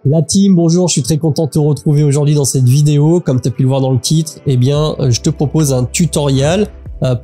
La team, bonjour, je suis très content de te retrouver aujourd'hui dans cette vidéo. Comme tu as pu le voir dans le titre, eh bien, je te propose un tutoriel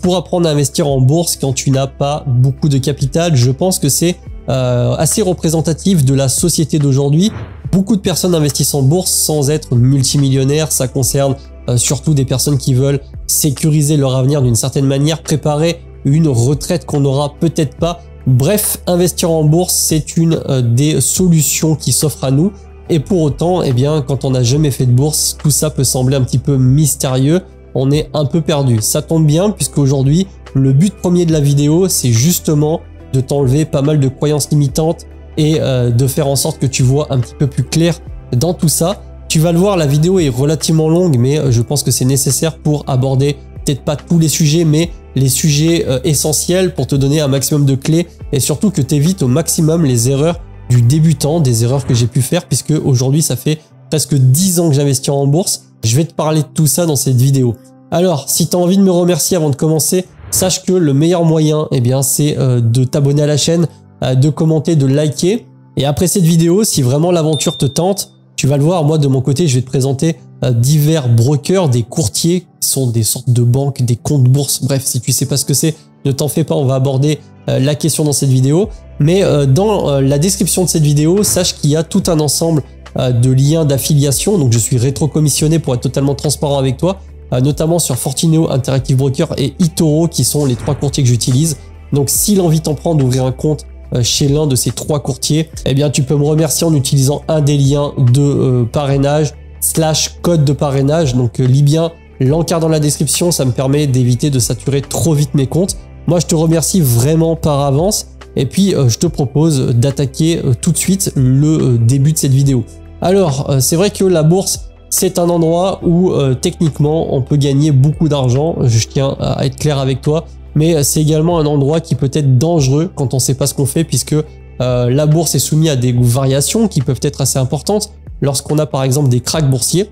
pour apprendre à investir en bourse quand tu n'as pas beaucoup de capital. Je pense que c'est assez représentatif de la société d'aujourd'hui. Beaucoup de personnes investissent en bourse sans être multimillionnaires. Ça concerne surtout des personnes qui veulent sécuriser leur avenir d'une certaine manière, préparer une retraite qu'on n'aura peut-être pas. Bref, investir en bourse, c'est une des solutions qui s'offrent à nous. Et pour autant, eh bien, quand on n'a jamais fait de bourse, tout ça peut sembler un petit peu mystérieux. On est un peu perdu. Ça tombe bien puisque aujourd'hui, le but premier de la vidéo, c'est justement de t'enlever pas mal de croyances limitantes et de faire en sorte que tu vois un petit peu plus clair dans tout ça. Tu vas le voir, la vidéo est relativement longue, mais je pense que c'est nécessaire pour aborder peut-être pas tous les sujets, mais les sujets essentiels pour te donner un maximum de clés et surtout que tu évites au maximum les erreurs du débutant, des erreurs que j'ai pu faire puisque aujourd'hui ça fait presque 10 ans que j'investis en bourse. Je vais te parler de tout ça dans cette vidéo. Alors, si tu as envie de me remercier avant de commencer, sache que le meilleur moyen, eh bien, c'est de t'abonner à la chaîne, de commenter, de liker. Et après cette vidéo, si vraiment l'aventure te tente, tu vas le voir, moi de mon côté, je vais te présenter divers brokers, des courtiers qui sont des sortes de banques, des comptes bourse. Bref, si tu sais pas ce que c'est, ne t'en fais pas, on va aborder la question dans cette vidéo. Mais dans la description de cette vidéo, sache qu'il y a tout un ensemble de liens d'affiliation. Donc je suis rétro-commissionné pour être totalement transparent avec toi, notamment sur Fortineo, Interactive Broker et eToro qui sont les 3 courtiers que j'utilise. Donc si l'envie t'en prend d'ouvrir un compte chez l'un de ces 3 courtiers, eh bien tu peux me remercier en utilisant un des liens de parrainage / code de parrainage. Donc lis bien l'encart dans la description, ça me permet d'éviter de saturer trop vite mes comptes. Moi je te remercie vraiment par avance et puis je te propose d'attaquer tout de suite le début de cette vidéo. Alors c'est vrai que la bourse c'est un endroit où techniquement on peut gagner beaucoup d'argent, je tiens à être clair avec toi, mais c'est également un endroit qui peut être dangereux quand on ne sait pas ce qu'on fait puisque la bourse est soumise à des variations qui peuvent être assez importantes lorsqu'on a par exemple des cracks boursiers.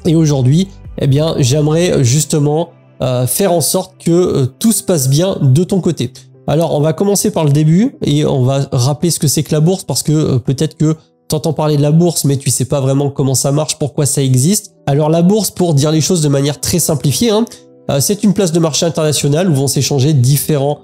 Et aujourd'hui, eh bien, j'aimerais justement faire en sorte que tout se passe bien de ton côté. Alors, on va commencer par le début et on va rappeler ce que c'est que la bourse parce que peut-être que tu entends parler de la bourse mais tu sais pas vraiment comment ça marche, pourquoi ça existe. Alors la bourse, pour dire les choses de manière très simplifiée, c'est une place de marché internationale où vont s'échanger différents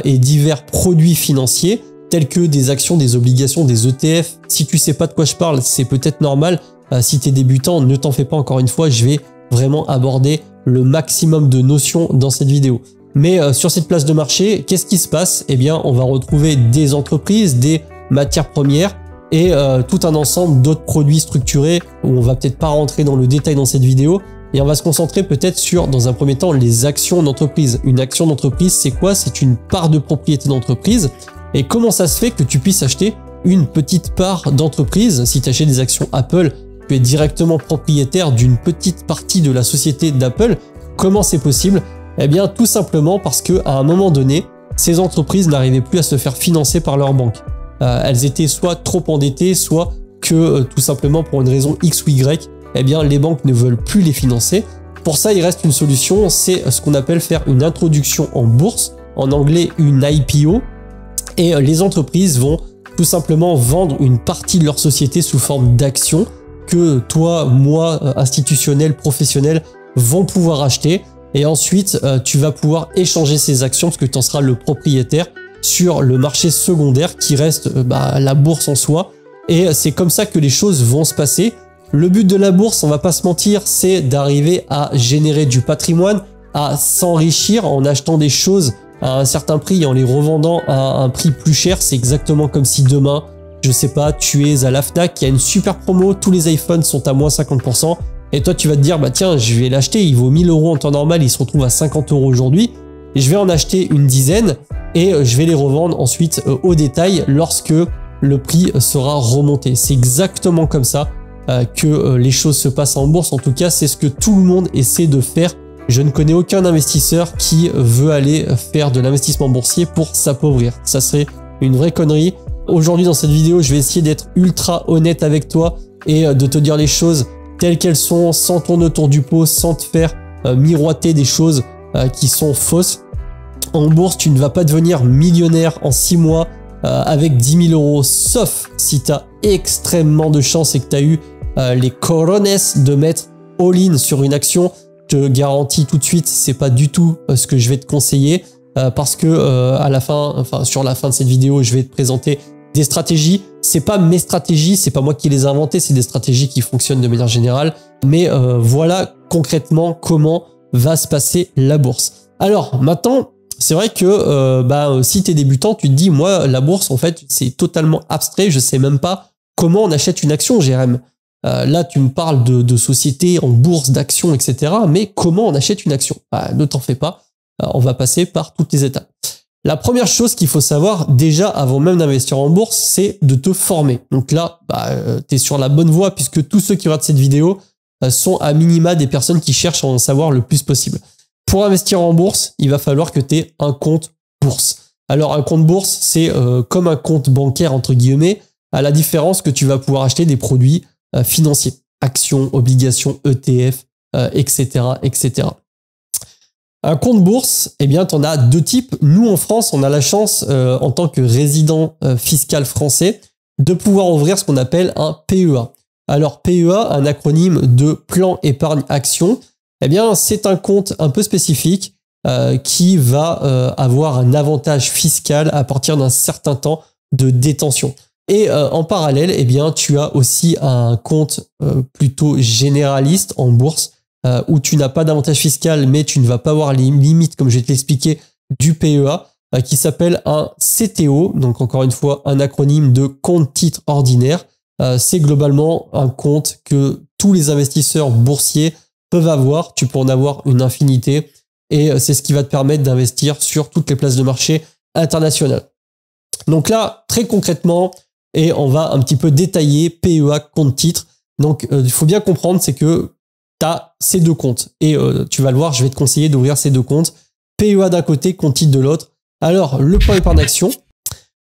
et divers produits financiers tels que des actions, des obligations, des ETF. Si tu sais pas de quoi je parle, c'est peut-être normal. Si tu es débutant, ne t'en fais pas, encore une fois, je vais vraiment aborder le maximum de notions dans cette vidéo. Mais sur cette place de marché, qu'est-ce qui se passe? Eh bien, on va retrouver des entreprises, des matières premières et tout un ensemble d'autres produits structurés où on va peut-être pas rentrer dans le détail dans cette vidéo et on va se concentrer peut-être sur, dans un premier temps, les actions d'entreprise. Une action d'entreprise, c'est quoi? C'est une part de propriété d'entreprise. Et comment ça se fait que tu puisses acheter une petite part d'entreprise? Si tu achètes des actions Apple, tu es directement propriétaire d'une petite partie de la société d'Apple. Comment c'est possible? Eh bien, tout simplement parce qu'à un moment donné, ces entreprises n'arrivaient plus à se faire financer par leur banque. Elles étaient soit trop endettées, soit que tout simplement pour une raison X ou Y, eh bien, les banques ne veulent plus les financer. Pour ça, il reste une solution, c'est ce qu'on appelle faire une introduction en bourse, en anglais une IPO. Et les entreprises vont tout simplement vendre une partie de leur société sous forme d'actions que toi, moi, institutionnel, professionnel, vont pouvoir acheter. Et ensuite, tu vas pouvoir échanger ces actions parce que tu en seras le propriétaire sur le marché secondaire qui reste la bourse en soi. Et c'est comme ça que les choses vont se passer. Le but de la bourse, on va pas se mentir, c'est d'arriver à générer du patrimoine, à s'enrichir en achetant des choses à un certain prix et en les revendant à un prix plus cher. C'est exactement comme si demain, je sais pas, tu es à la Fnac, il y a une super promo, tous les iPhones sont à moins 50%. Et toi, tu vas te dire, bah tiens, je vais l'acheter, il vaut 1000 € en temps normal, il se retrouve à 50 € aujourd'hui. Et je vais en acheter une dizaine et je vais les revendre ensuite au détail lorsque le prix sera remonté. C'est exactement comme ça que les choses se passent en bourse. En tout cas, c'est ce que tout le monde essaie de faire. Je ne connais aucun investisseur qui veut aller faire de l'investissement boursier pour s'appauvrir. Ça serait une vraie connerie. Aujourd'hui, dans cette vidéo, je vais essayer d'être ultra honnête avec toi et de te dire les choses telles qu'elles sont, sans tourner autour du pot, sans te faire miroiter des choses qui sont fausses. En bourse, tu ne vas pas devenir millionnaire en 6 mois avec 10 000 euros, sauf si tu as extrêmement de chance et que tu as eu les corones de mettre all-in sur une action. Je te garantis tout de suite, c'est pas du tout ce que je vais te conseiller parce que à la fin, enfin sur la fin de cette vidéo, je vais te présenter des stratégies. C'est pas mes stratégies, c'est pas moi qui les ai inventées, c'est des stratégies qui fonctionnent de manière générale. Mais voilà concrètement comment va se passer la bourse. Alors maintenant, c'est vrai que si tu es débutant, tu te dis, moi, la bourse, en fait, c'est totalement abstrait. Je sais même pas comment on achète une action, Jérém. Là, tu me parles de sociétés en bourse, d'actions, etc. Mais comment on achète une action? Ne t'en fais pas. On va passer par toutes les étapes. La première chose qu'il faut savoir, déjà, avant même d'investir en bourse, c'est de te former. Donc là, tu es sur la bonne voie puisque tous ceux qui regardent cette vidéo sont à minima des personnes qui cherchent à en savoir le plus possible. Pour investir en bourse, il va falloir que tu aies un compte bourse. Alors, un compte bourse, c'est comme un compte bancaire, entre guillemets, à la différence que tu vas pouvoir acheter des produits financiers, actions, obligations, ETF, etc., etc. Un compte bourse, eh bien, tu en as deux types. Nous, en France, on a la chance, en tant que résident fiscal français, de pouvoir ouvrir ce qu'on appelle un PEA. Alors, PEA, un acronyme de plan épargne action, eh bien, c'est un compte un peu spécifique qui va avoir un avantage fiscal à partir d'un certain temps de détention. Et en parallèle, eh bien, tu as aussi un compte plutôt généraliste en bourse où tu n'as pas d'avantage fiscal, mais tu ne vas pas avoir les limites, comme je vais te l'expliquer, du PEA, qui s'appelle un CTO, donc encore une fois, un acronyme de compte titre ordinaire. C'est globalement un compte que tous les investisseurs boursiers peuvent avoir. Tu peux en avoir une infinité et c'est ce qui va te permettre d'investir sur toutes les places de marché internationales. Donc là, très concrètement, et on va un petit peu détailler PEA, compte titre. Donc, il faut bien comprendre, c'est que tu as ces deux comptes. Et tu vas le voir, je vais te conseiller d'ouvrir ces deux comptes. PEA d'un côté, compte titre de l'autre. Alors, le plan épargne action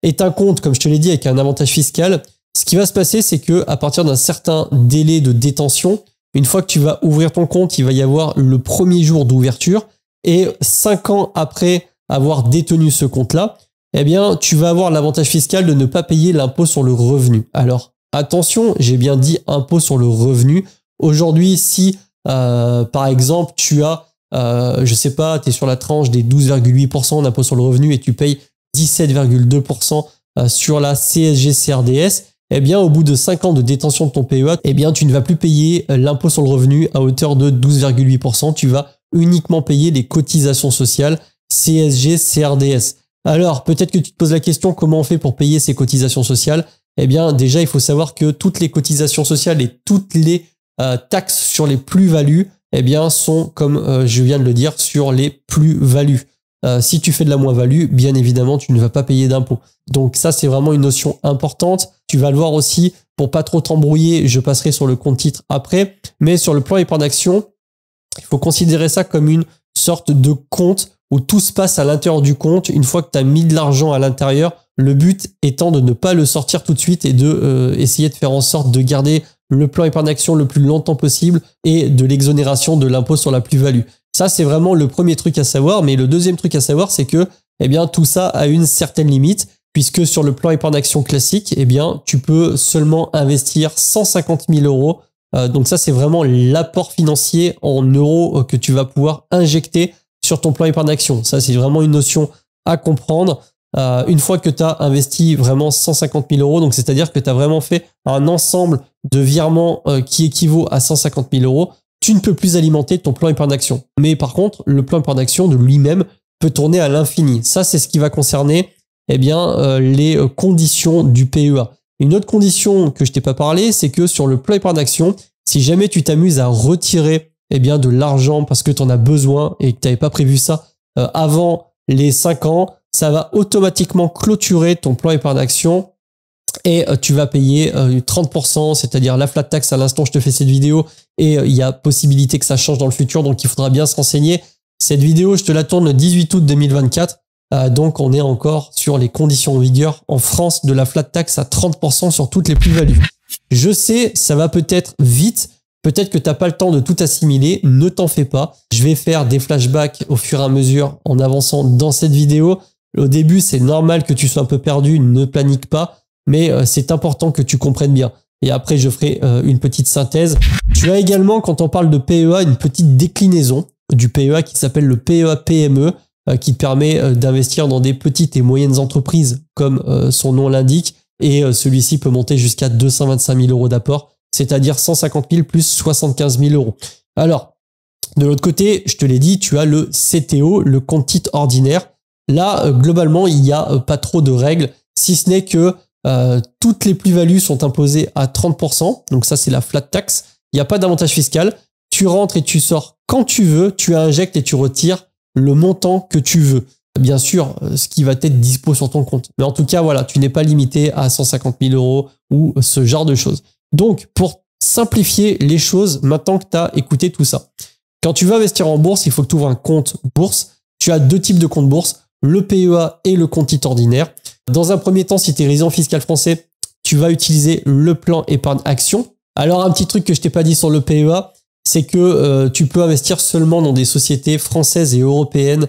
est un compte, comme je te l'ai dit, avec un avantage fiscal. Ce qui va se passer, c'est que à partir d'un certain délai de détention, une fois que tu vas ouvrir ton compte, il va y avoir le premier jour d'ouverture. Et 5 ans après avoir détenu ce compte-là, eh bien, tu vas avoir l'avantage fiscal de ne pas payer l'impôt sur le revenu. Alors, attention, j'ai bien dit impôt sur le revenu. Aujourd'hui, si, par exemple, tu as, je sais pas, tu es sur la tranche des 12,8% d'impôt sur le revenu et tu payes 17,2% sur la CSG-CRDS, eh bien, au bout de 5 ans de détention de ton PEA, eh bien, tu ne vas plus payer l'impôt sur le revenu à hauteur de 12,8%. Tu vas uniquement payer les cotisations sociales CSG-CRDS. Alors, peut-être que tu te poses la question, comment on fait pour payer ces cotisations sociales? Eh bien, déjà, il faut savoir que toutes les cotisations sociales et toutes les taxes sur les plus-values, eh bien, sont, comme je viens de le dire, sur les plus-values. Si tu fais de la moins-value, bien évidemment, tu ne vas pas payer d'impôt. Donc ça, c'est vraiment une notion importante. Tu vas le voir aussi, pour pas trop t'embrouiller, je passerai sur le compte titre après. Mais sur le plan épargne action, il faut considérer ça comme une sorte de compte où tout se passe à l'intérieur du compte. Une fois que tu as mis de l'argent à l'intérieur, le but étant de ne pas le sortir tout de suite et de essayer de faire en sorte de garder le plan épargne action le plus longtemps possible et de l'exonération de l'impôt sur la plus-value. Ça, c'est vraiment le premier truc à savoir. Mais le deuxième truc à savoir, c'est que eh bien, tout ça a une certaine limite, puisque sur le plan épargne action classique, eh bien, tu peux seulement investir 150 000 euros. Donc ça, c'est vraiment l'apport financier en euros que tu vas pouvoir injecter sur ton plan épargne action. Ça, c'est vraiment une notion à comprendre. Une fois que tu as investi vraiment 150 000 euros, donc c'est-à-dire que tu as vraiment fait un ensemble de virements qui équivaut à 150 000 euros, tu ne peux plus alimenter ton plan épargne action. Mais par contre, le plan épargne action de lui-même peut tourner à l'infini. Ça, c'est ce qui va concerner eh bien, les conditions du PEA. Une autre condition que je t'ai pas parlé, c'est que sur le plan épargne action, si jamais tu t'amuses à retirer eh bien, de l'argent parce que tu en as besoin et que tu n'avais pas prévu ça avant les 5 ans, ça va automatiquement clôturer ton plan épargne action et tu vas payer 30%, c'est-à-dire la flat tax. À l'instant, je te fais cette vidéo et il y a possibilité que ça change dans le futur, donc il faudra bien se renseigner. Cette vidéo, je te la tourne le 18 août 2024, donc on est encore sur les conditions en vigueur en France de la flat tax à 30% sur toutes les plus-values. Je sais, ça va peut-être vite, peut-être que tu n'as pas le temps de tout assimiler, ne t'en fais pas. Je vais faire des flashbacks au fur et à mesure en avançant dans cette vidéo. Au début, c'est normal que tu sois un peu perdu, ne panique pas, mais c'est important que tu comprennes bien. Et après, je ferai une petite synthèse. Tu as également, quand on parle de PEA, une petite déclinaison du PEA qui s'appelle le PEA PME, qui te permet d'investir dans des petites et moyennes entreprises, comme son nom l'indique. Et celui-ci peut monter jusqu'à 225 000 euros d'apport, c'est-à-dire 150 000 plus 75 000 euros. Alors, de l'autre côté, je te l'ai dit, tu as le CTO, le compte titre ordinaire. Là, globalement, il n'y a pas trop de règles, si ce n'est que toutes les plus-values sont imposées à 30%. Donc ça, c'est la flat tax. Il n'y a pas d'avantage fiscal. Tu rentres et tu sors quand tu veux. Tu injectes et tu retires le montant que tu veux. Bien sûr, ce qui va être dispo sur ton compte. Mais en tout cas, voilà, tu n'es pas limité à 150 000 euros ou ce genre de choses. Donc, pour simplifier les choses, maintenant que tu as écouté tout ça, quand tu veux investir en bourse, il faut que tu ouvres un compte bourse. Tu as deux types de comptes bourse, le PEA et le compte titre ordinaire. Dans un premier temps, si tu es résident fiscal français, tu vas utiliser le plan épargne action. Alors, un petit truc que je t'ai pas dit sur le PEA, c'est que tu peux investir seulement dans des sociétés françaises et européennes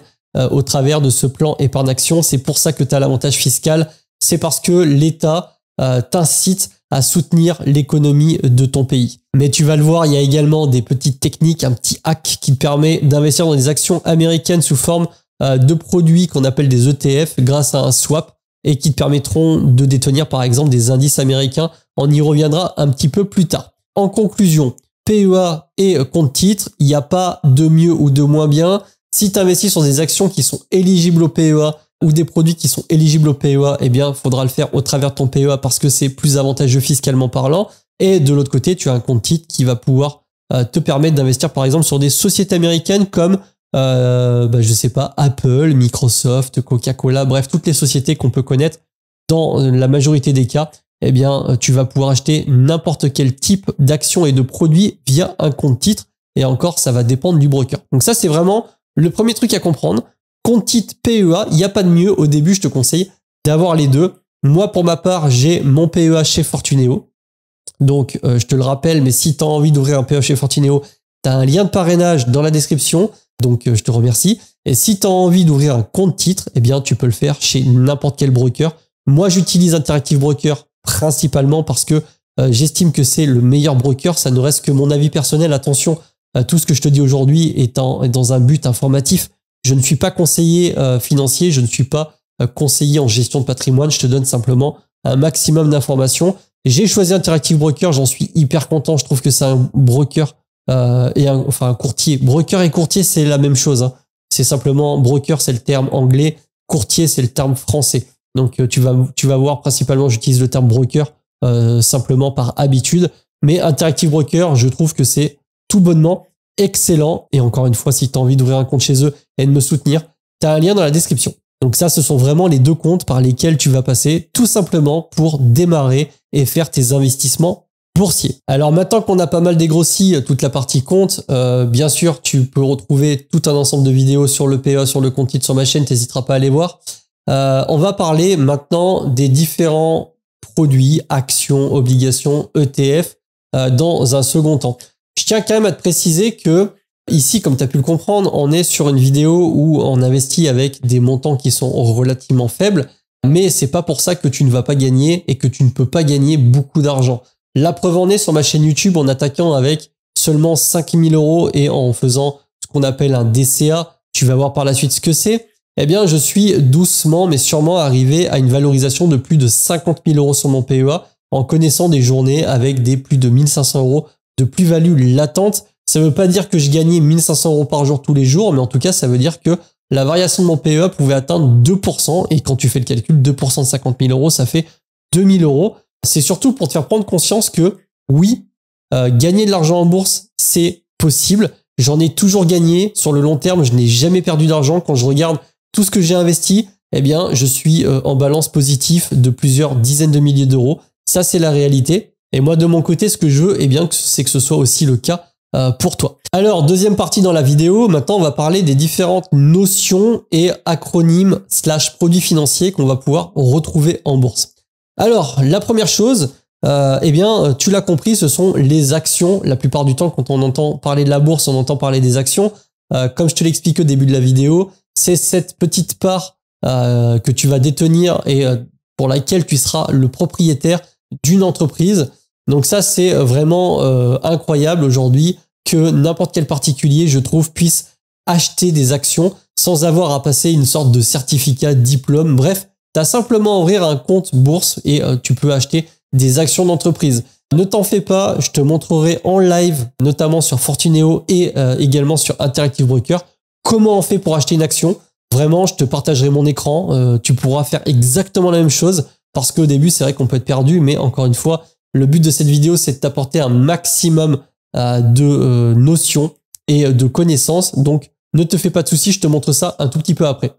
au travers de ce plan épargne action. C'est pour ça que tu as l'avantage fiscal. C'est parce que l'État t'incite à soutenir l'économie de ton pays. Mais tu vas le voir, il y a également des petites techniques, un petit hack qui te permet d'investir dans des actions américaines sous forme de produits qu'on appelle des ETF grâce à un swap et qui te permettront de détenir par exemple des indices américains. On y reviendra un petit peu plus tard. En conclusion, PEA et compte titre, il n'y a pas de mieux ou de moins bien. Si tu investis sur des actions qui sont éligibles au PEA ou des produits qui sont éligibles au PEA, eh bien, il faudra le faire au travers de ton PEA parce que c'est plus avantageux fiscalement parlant. Et de l'autre côté, tu as un compte titre qui va pouvoir te permettre d'investir par exemple sur des sociétés américaines comme, je sais pas, Apple, Microsoft, Coca-Cola, bref, toutes les sociétés qu'on peut connaître. Dans la majorité des cas, eh bien, tu vas pouvoir acheter n'importe quel type d'action et de produit via un compte titre. Et encore, ça va dépendre du broker. Donc ça, c'est vraiment le premier truc à comprendre. Compte titre PEA, il n'y a pas de mieux. Au début, je te conseille d'avoir les deux. Moi, pour ma part, j'ai mon PEA chez Fortuneo. Donc, je te le rappelle, mais si tu as envie d'ouvrir un PEA chez Fortuneo, tu as un lien de parrainage dans la description. Donc, je te remercie. Et si tu as envie d'ouvrir un compte titre, eh bien, tu peux le faire chez n'importe quel broker. Moi, j'utilise Interactive Broker principalement parce que j'estime que c'est le meilleur broker. Ça ne reste que mon avis personnel. Attention, tout ce que je te dis aujourd'hui est dans un but informatif. Je ne suis pas conseiller financier, je ne suis pas conseiller en gestion de patrimoine. Je te donne simplement un maximum d'informations. J'ai choisi Interactive Broker, j'en suis hyper content. Je trouve que c'est un broker un courtier. Broker et courtier, c'est la même chose, hein. C'est simplement broker, c'est le terme anglais. Courtier, c'est le terme français. Donc, tu vas voir, principalement, j'utilise le terme broker simplement par habitude. Mais Interactive Broker, je trouve que c'est tout bonnement excellent. Et encore une fois, si tu as envie d'ouvrir un compte chez eux et de me soutenir, tu as un lien dans la description. Donc ça, ce sont vraiment les deux comptes par lesquels tu vas passer tout simplement pour démarrer et faire tes investissements boursiers. Alors maintenant qu'on a pas mal dégrossi toute la partie compte, bien sûr, tu peux retrouver tout un ensemble de vidéos sur le PEA, sur le compte titre sur ma chaîne, t'hésiteras pas à aller voir. On va parler maintenant des différents produits, actions, obligations, ETF dans un second temps. Je tiens quand même à te préciser que ici, comme tu as pu le comprendre, on est sur une vidéo où on investit avec des montants qui sont relativement faibles, mais c'est pas pour ça que tu ne vas pas gagner et que tu ne peux pas gagner beaucoup d'argent. La preuve en est sur ma chaîne YouTube en attaquant avec seulement 5 000 euros et en faisant ce qu'on appelle un DCA. Tu vas voir par la suite ce que c'est. Eh bien, je suis doucement mais sûrement arrivé à une valorisation de plus de 50 000 euros sur mon PEA en connaissant des journées avec des plus de 1500 euros de plus-value latente. Ça ne veut pas dire que je gagnais 1500 euros par jour tous les jours, mais en tout cas, ça veut dire que la variation de mon PEA pouvait atteindre 2%. Et quand tu fais le calcul, 2% de 50 000 euros, ça fait 2000 euros. C'est surtout pour te faire prendre conscience que oui, gagner de l'argent en bourse, c'est possible. J'en ai toujours gagné sur le long terme. Je n'ai jamais perdu d'argent. Quand je regarde tout ce que j'ai investi, eh bien, je suis en balance positif de plusieurs dizaines de milliers d'euros. Ça, c'est la réalité. Et moi, de mon côté, ce que je veux, eh bien, c'est que ce soit aussi le cas pour toi. Alors, deuxième partie dans la vidéo. Maintenant, on va parler des différentes notions et acronymes / produits financiers qu'on va pouvoir retrouver en bourse. Alors, la première chose, eh bien, tu l'as compris, ce sont les actions. La plupart du temps, quand on entend parler de la bourse, on entend parler des actions. Comme je te l'explique au début de la vidéo, c'est cette petite part que tu vas détenir et pour laquelle tu seras le propriétaire d'une entreprise. Donc ça, c'est vraiment incroyable aujourd'hui que n'importe quel particulier, je trouve, puisse acheter des actions sans avoir à passer une sorte de certificat, diplôme. Bref, tu as simplement à ouvrir un compte bourse et tu peux acheter des actions d'entreprise. Ne t'en fais pas, je te montrerai en live, notamment sur Fortuneo et également sur Interactive Broker, comment on fait pour acheter une action. Vraiment, je te partagerai mon écran. Tu pourras faire exactement la même chose parce qu'au début, c'est vrai qu'on peut être perdu, mais encore une fois, le but de cette vidéo, c'est de t'apporter un maximum de notions et de connaissances. Donc, ne te fais pas de soucis, je te montre ça un tout petit peu après.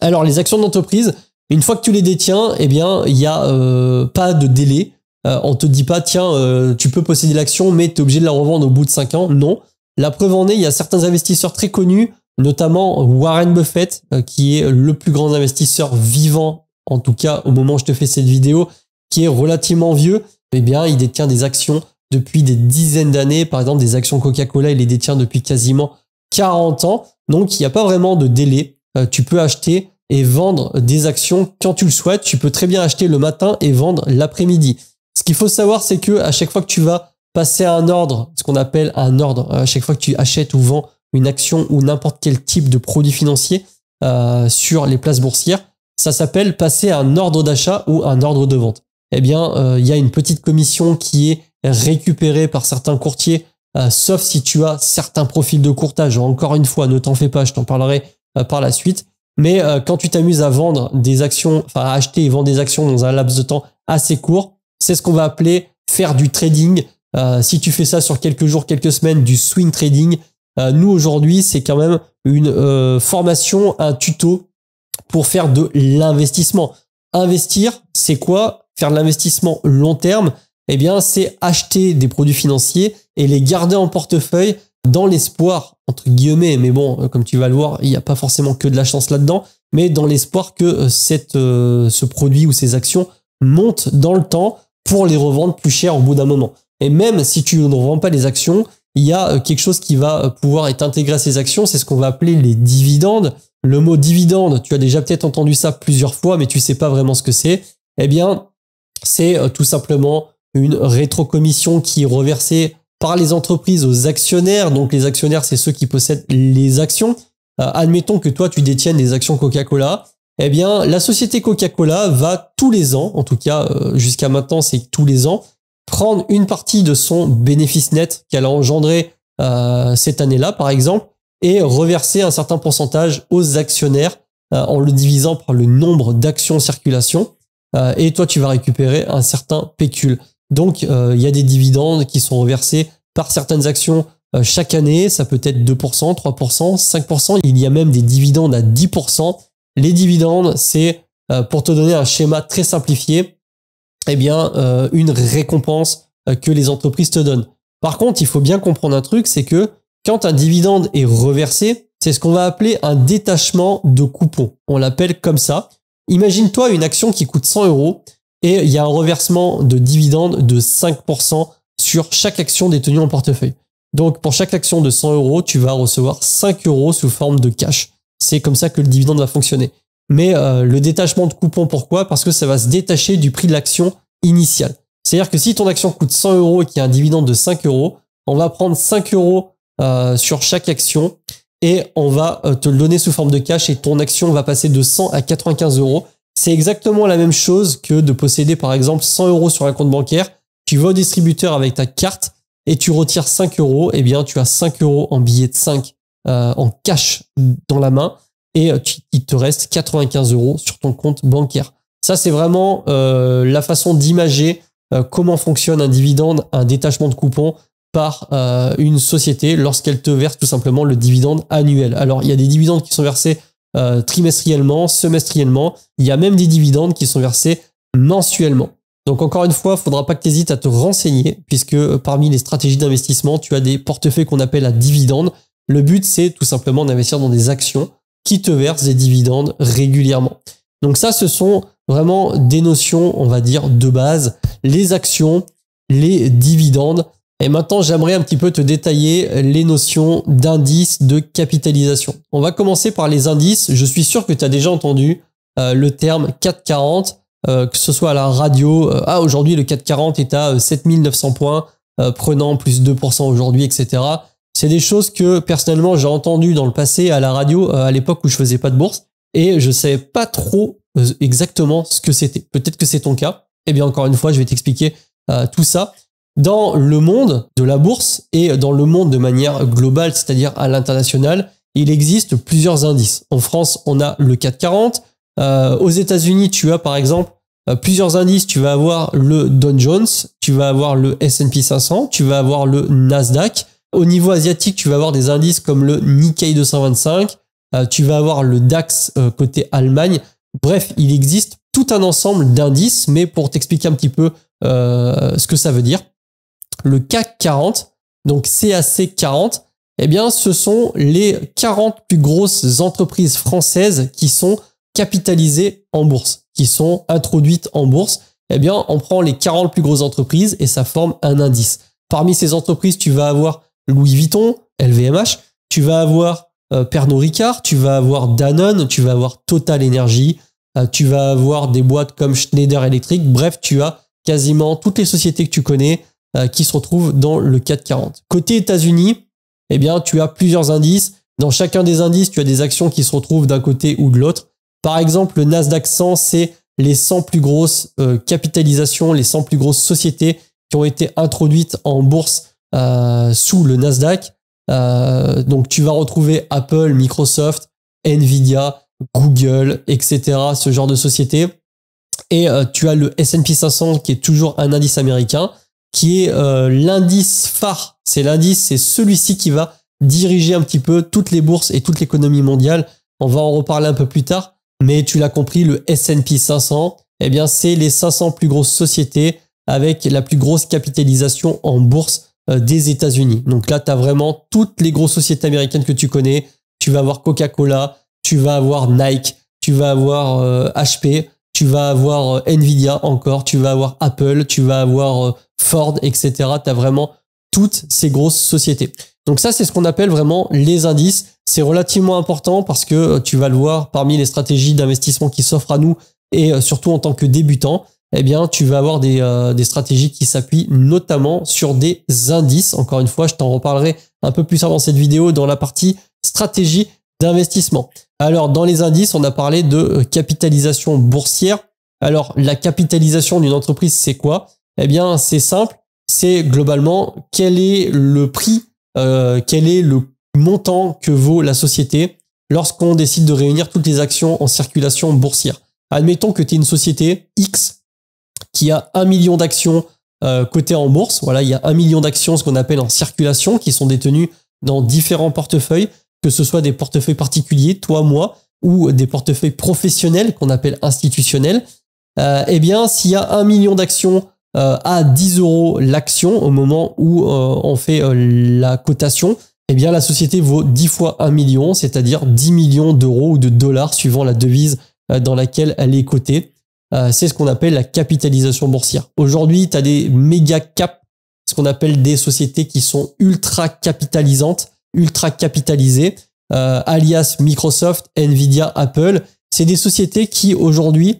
Alors, les actions d'entreprise, une fois que tu les détiens, eh bien, il n'y a pas de délai. On te dit pas, tiens, tu peux posséder l'action, mais tu es obligé de la revendre au bout de 5 ans. Non. La preuve en est, il y a certains investisseurs très connus, notamment Warren Buffett, qui est le plus grand investisseur vivant, en tout cas au moment où je te fais cette vidéo, qui est relativement vieux. Eh bien, il détient des actions depuis des dizaines d'années. Par exemple, des actions Coca-Cola, il les détient depuis quasiment 40 ans. Donc, il n'y a pas vraiment de délai. Tu peux acheter et vendre des actions quand tu le souhaites. Tu peux très bien acheter le matin et vendre l'après-midi. Ce qu'il faut savoir, c'est que à chaque fois que tu vas passer à un ordre, ce qu'on appelle un ordre, à chaque fois que tu achètes ou vends une action ou n'importe quel type de produit financier sur les places boursières, ça s'appelle passer à un ordre d'achat ou un ordre de vente. Eh bien, il y a une petite commission qui est récupérée par certains courtiers, sauf si tu as certains profils de courtage. Encore une fois, ne t'en fais pas, je t'en parlerai par la suite. Mais quand tu t'amuses à vendre des actions, enfin à acheter et vendre des actions dans un laps de temps assez court, c'est ce qu'on va appeler faire du trading. Si tu fais ça sur quelques jours, quelques semaines, du swing trading. Nous aujourd'hui, c'est quand même une formation, un tuto pour faire de l'investissement. Investir, c'est quoi? Faire de l'investissement long terme, eh bien, c'est acheter des produits financiers et les garder en portefeuille dans l'espoir, entre guillemets, mais bon, comme tu vas le voir, il n'y a pas forcément que de la chance là-dedans, mais dans l'espoir que ce produit ou ces actions montent dans le temps pour les revendre plus cher au bout d'un moment. Et même si tu ne revends pas les actions, il y a quelque chose qui va pouvoir être intégré à ces actions, c'est ce qu'on va appeler les dividendes. Le mot dividende, tu as déjà peut-être entendu ça plusieurs fois, mais tu sais pas vraiment ce que c'est. Eh bien, c'est tout simplement une rétrocommission qui est reversée par les entreprises aux actionnaires. Donc les actionnaires, c'est ceux qui possèdent les actions. Admettons que toi, tu détiennes des actions Coca-Cola. Eh bien, la société Coca-Cola va tous les ans, en tout cas jusqu'à maintenant, c'est tous les ans, prendre une partie de son bénéfice net qu'elle a engendré cette année-là, par exemple, et reverser un certain pourcentage aux actionnaires en le divisant par le nombre d'actions en circulation. Et toi, tu vas récupérer un certain pécule. Donc, il y a des dividendes qui sont reversés par certaines actions chaque année. Ça peut être 2%, 3%, 5%. Il y a même des dividendes à 10%. Les dividendes, c'est, pour te donner un schéma très simplifié, eh bien, une récompense que les entreprises te donnent. Par contre, il faut bien comprendre un truc, c'est que quand un dividende est reversé, c'est ce qu'on va appeler un détachement de coupon. On l'appelle comme ça. Imagine-toi une action qui coûte 100 € et il y a un reversement de dividende de 5% sur chaque action détenue en portefeuille. Donc, pour chaque action de 100 €, tu vas recevoir 5 € sous forme de cash. C'est comme ça que le dividende va fonctionner. Mais le détachement de coupon, pourquoi? Parce que ça va se détacher du prix de l'action initiale. C'est-à-dire que si ton action coûte 100 € et qu'il y a un dividende de 5 €, on va prendre 5 € sur chaque action et on va te le donner sous forme de cash et ton action va passer de 100 à 95 €. C'est exactement la même chose que de posséder par exemple 100 € sur un compte bancaire. Tu vas au distributeur avec ta carte et tu retires 5 €, eh bien tu as 5 € en billets de 5 en cash dans la main et il te reste 95 € sur ton compte bancaire. Ça, c'est vraiment la façon d'imager comment fonctionne un dividende, un détachement de coupon par une société lorsqu'elle te verse tout simplement le dividende annuel. Alors, il y a des dividendes qui sont versés trimestriellement, semestriellement. Il y a même des dividendes qui sont versés mensuellement. Donc, encore une fois, il ne faudra pas que tu hésites à te renseigner puisque parmi les stratégies d'investissement, tu as des portefeuilles qu'on appelle à dividendes. Le but, c'est tout simplement d'investir dans des actions qui te versent des dividendes régulièrement. Donc ça, ce sont vraiment des notions, on va dire, de base. Les actions, les dividendes. Et maintenant, j'aimerais un petit peu te détailler les notions d'indices de capitalisation. On va commencer par les indices. Je suis sûr que tu as déjà entendu le terme CAC 40, que ce soit à la radio. Aujourd'hui, le CAC 40 est à 7900 points, prenant plus 2% aujourd'hui, etc. C'est des choses que personnellement, j'ai entendues dans le passé à la radio, à l'époque où je faisais pas de bourse, et je savais pas trop exactement ce que c'était. Peut-être que c'est ton cas. Eh bien, encore une fois, je vais t'expliquer tout ça. Dans le monde de la bourse et dans le monde de manière globale, c'est-à-dire à l'international, il existe plusieurs indices. En France, on a le CAC 40. Aux États-Unis, tu as par exemple plusieurs indices. Tu vas avoir le Dow Jones, tu vas avoir le S&P 500, tu vas avoir le Nasdaq. Au niveau asiatique, tu vas avoir des indices comme le Nikkei 225, tu vas avoir le DAX côté Allemagne. Bref, il existe tout un ensemble d'indices, mais pour t'expliquer un petit peu ce que ça veut dire, le CAC 40, donc CAC 40, eh bien, ce sont les 40 plus grosses entreprises françaises qui sont capitalisées en bourse, qui sont introduites en bourse. Eh bien, on prend les 40 plus grosses entreprises et ça forme un indice. Parmi ces entreprises, tu vas avoir Louis Vuitton, LVMH, tu vas avoir Pernod Ricard, tu vas avoir Danone, tu vas avoir Total Energy, tu vas avoir des boîtes comme Schneider Electric. Bref, tu as quasiment toutes les sociétés que tu connais qui se retrouvent dans le CAC 40. Côté États-Unis, eh bien, tu as plusieurs indices. Dans chacun des indices, tu as des actions qui se retrouvent d'un côté ou de l'autre. Par exemple, le Nasdaq 100, c'est les 100 plus grosses capitalisations, les 100 plus grosses sociétés qui ont été introduites en bourse sous le Nasdaq. Donc, tu vas retrouver Apple, Microsoft, Nvidia, Google, etc., ce genre de sociétés. Et tu as le S&P 500 qui est toujours un indice américain, qui est l'indice phare. C'est celui-ci qui va diriger un petit peu toutes les bourses et toute l'économie mondiale. On va en reparler un peu plus tard, mais tu l'as compris, le S&P 500, eh bien, c'est les 500 plus grosses sociétés avec la plus grosse capitalisation en bourse des États-Unis. Donc là, tu as vraiment toutes les grosses sociétés américaines que tu connais. Tu vas avoir Coca-Cola, tu vas avoir Nike, tu vas avoir HP, tu vas avoir Nvidia encore, tu vas avoir Apple, tu vas avoir Ford, etc. Tu as vraiment toutes ces grosses sociétés. Donc ça, c'est ce qu'on appelle vraiment les indices. C'est relativement important parce que tu vas le voir parmi les stratégies d'investissement qui s'offrent à nous et surtout en tant que débutant, eh bien, tu vas avoir des stratégies qui s'appuient notamment sur des indices. Encore une fois, je t'en reparlerai un peu plus tard dans cette vidéo dans la partie stratégie d'investissement. Alors, dans les indices, on a parlé de capitalisation boursière. Alors, la capitalisation d'une entreprise, c'est quoi? Eh bien, c'est simple. C'est globalement quel est le prix, quel est le montant que vaut la société lorsqu'on décide de réunir toutes les actions en circulation boursière. Admettons que tu es une société X qui a 1 million d'actions cotées en bourse. Voilà, il y a 1 million d'actions, ce qu'on appelle en circulation, qui sont détenues dans différents portefeuilles, que ce soit des portefeuilles particuliers, toi, moi, ou des portefeuilles professionnels qu'on appelle institutionnels. Eh bien, s'il y a 1 million d'actions à 10 € l'action au moment où on fait la cotation, eh bien, la société vaut 10 fois 1 million, c'est-à-dire 10 millions d'euros ou de dollars suivant la devise dans laquelle elle est cotée. C'est ce qu'on appelle la capitalisation boursière. Aujourd'hui, tu as des méga caps, ce qu'on appelle des sociétés qui sont ultra capitalisantes, ultra capitalisées, alias Microsoft, Nvidia, Apple. C'est des sociétés qui aujourd'hui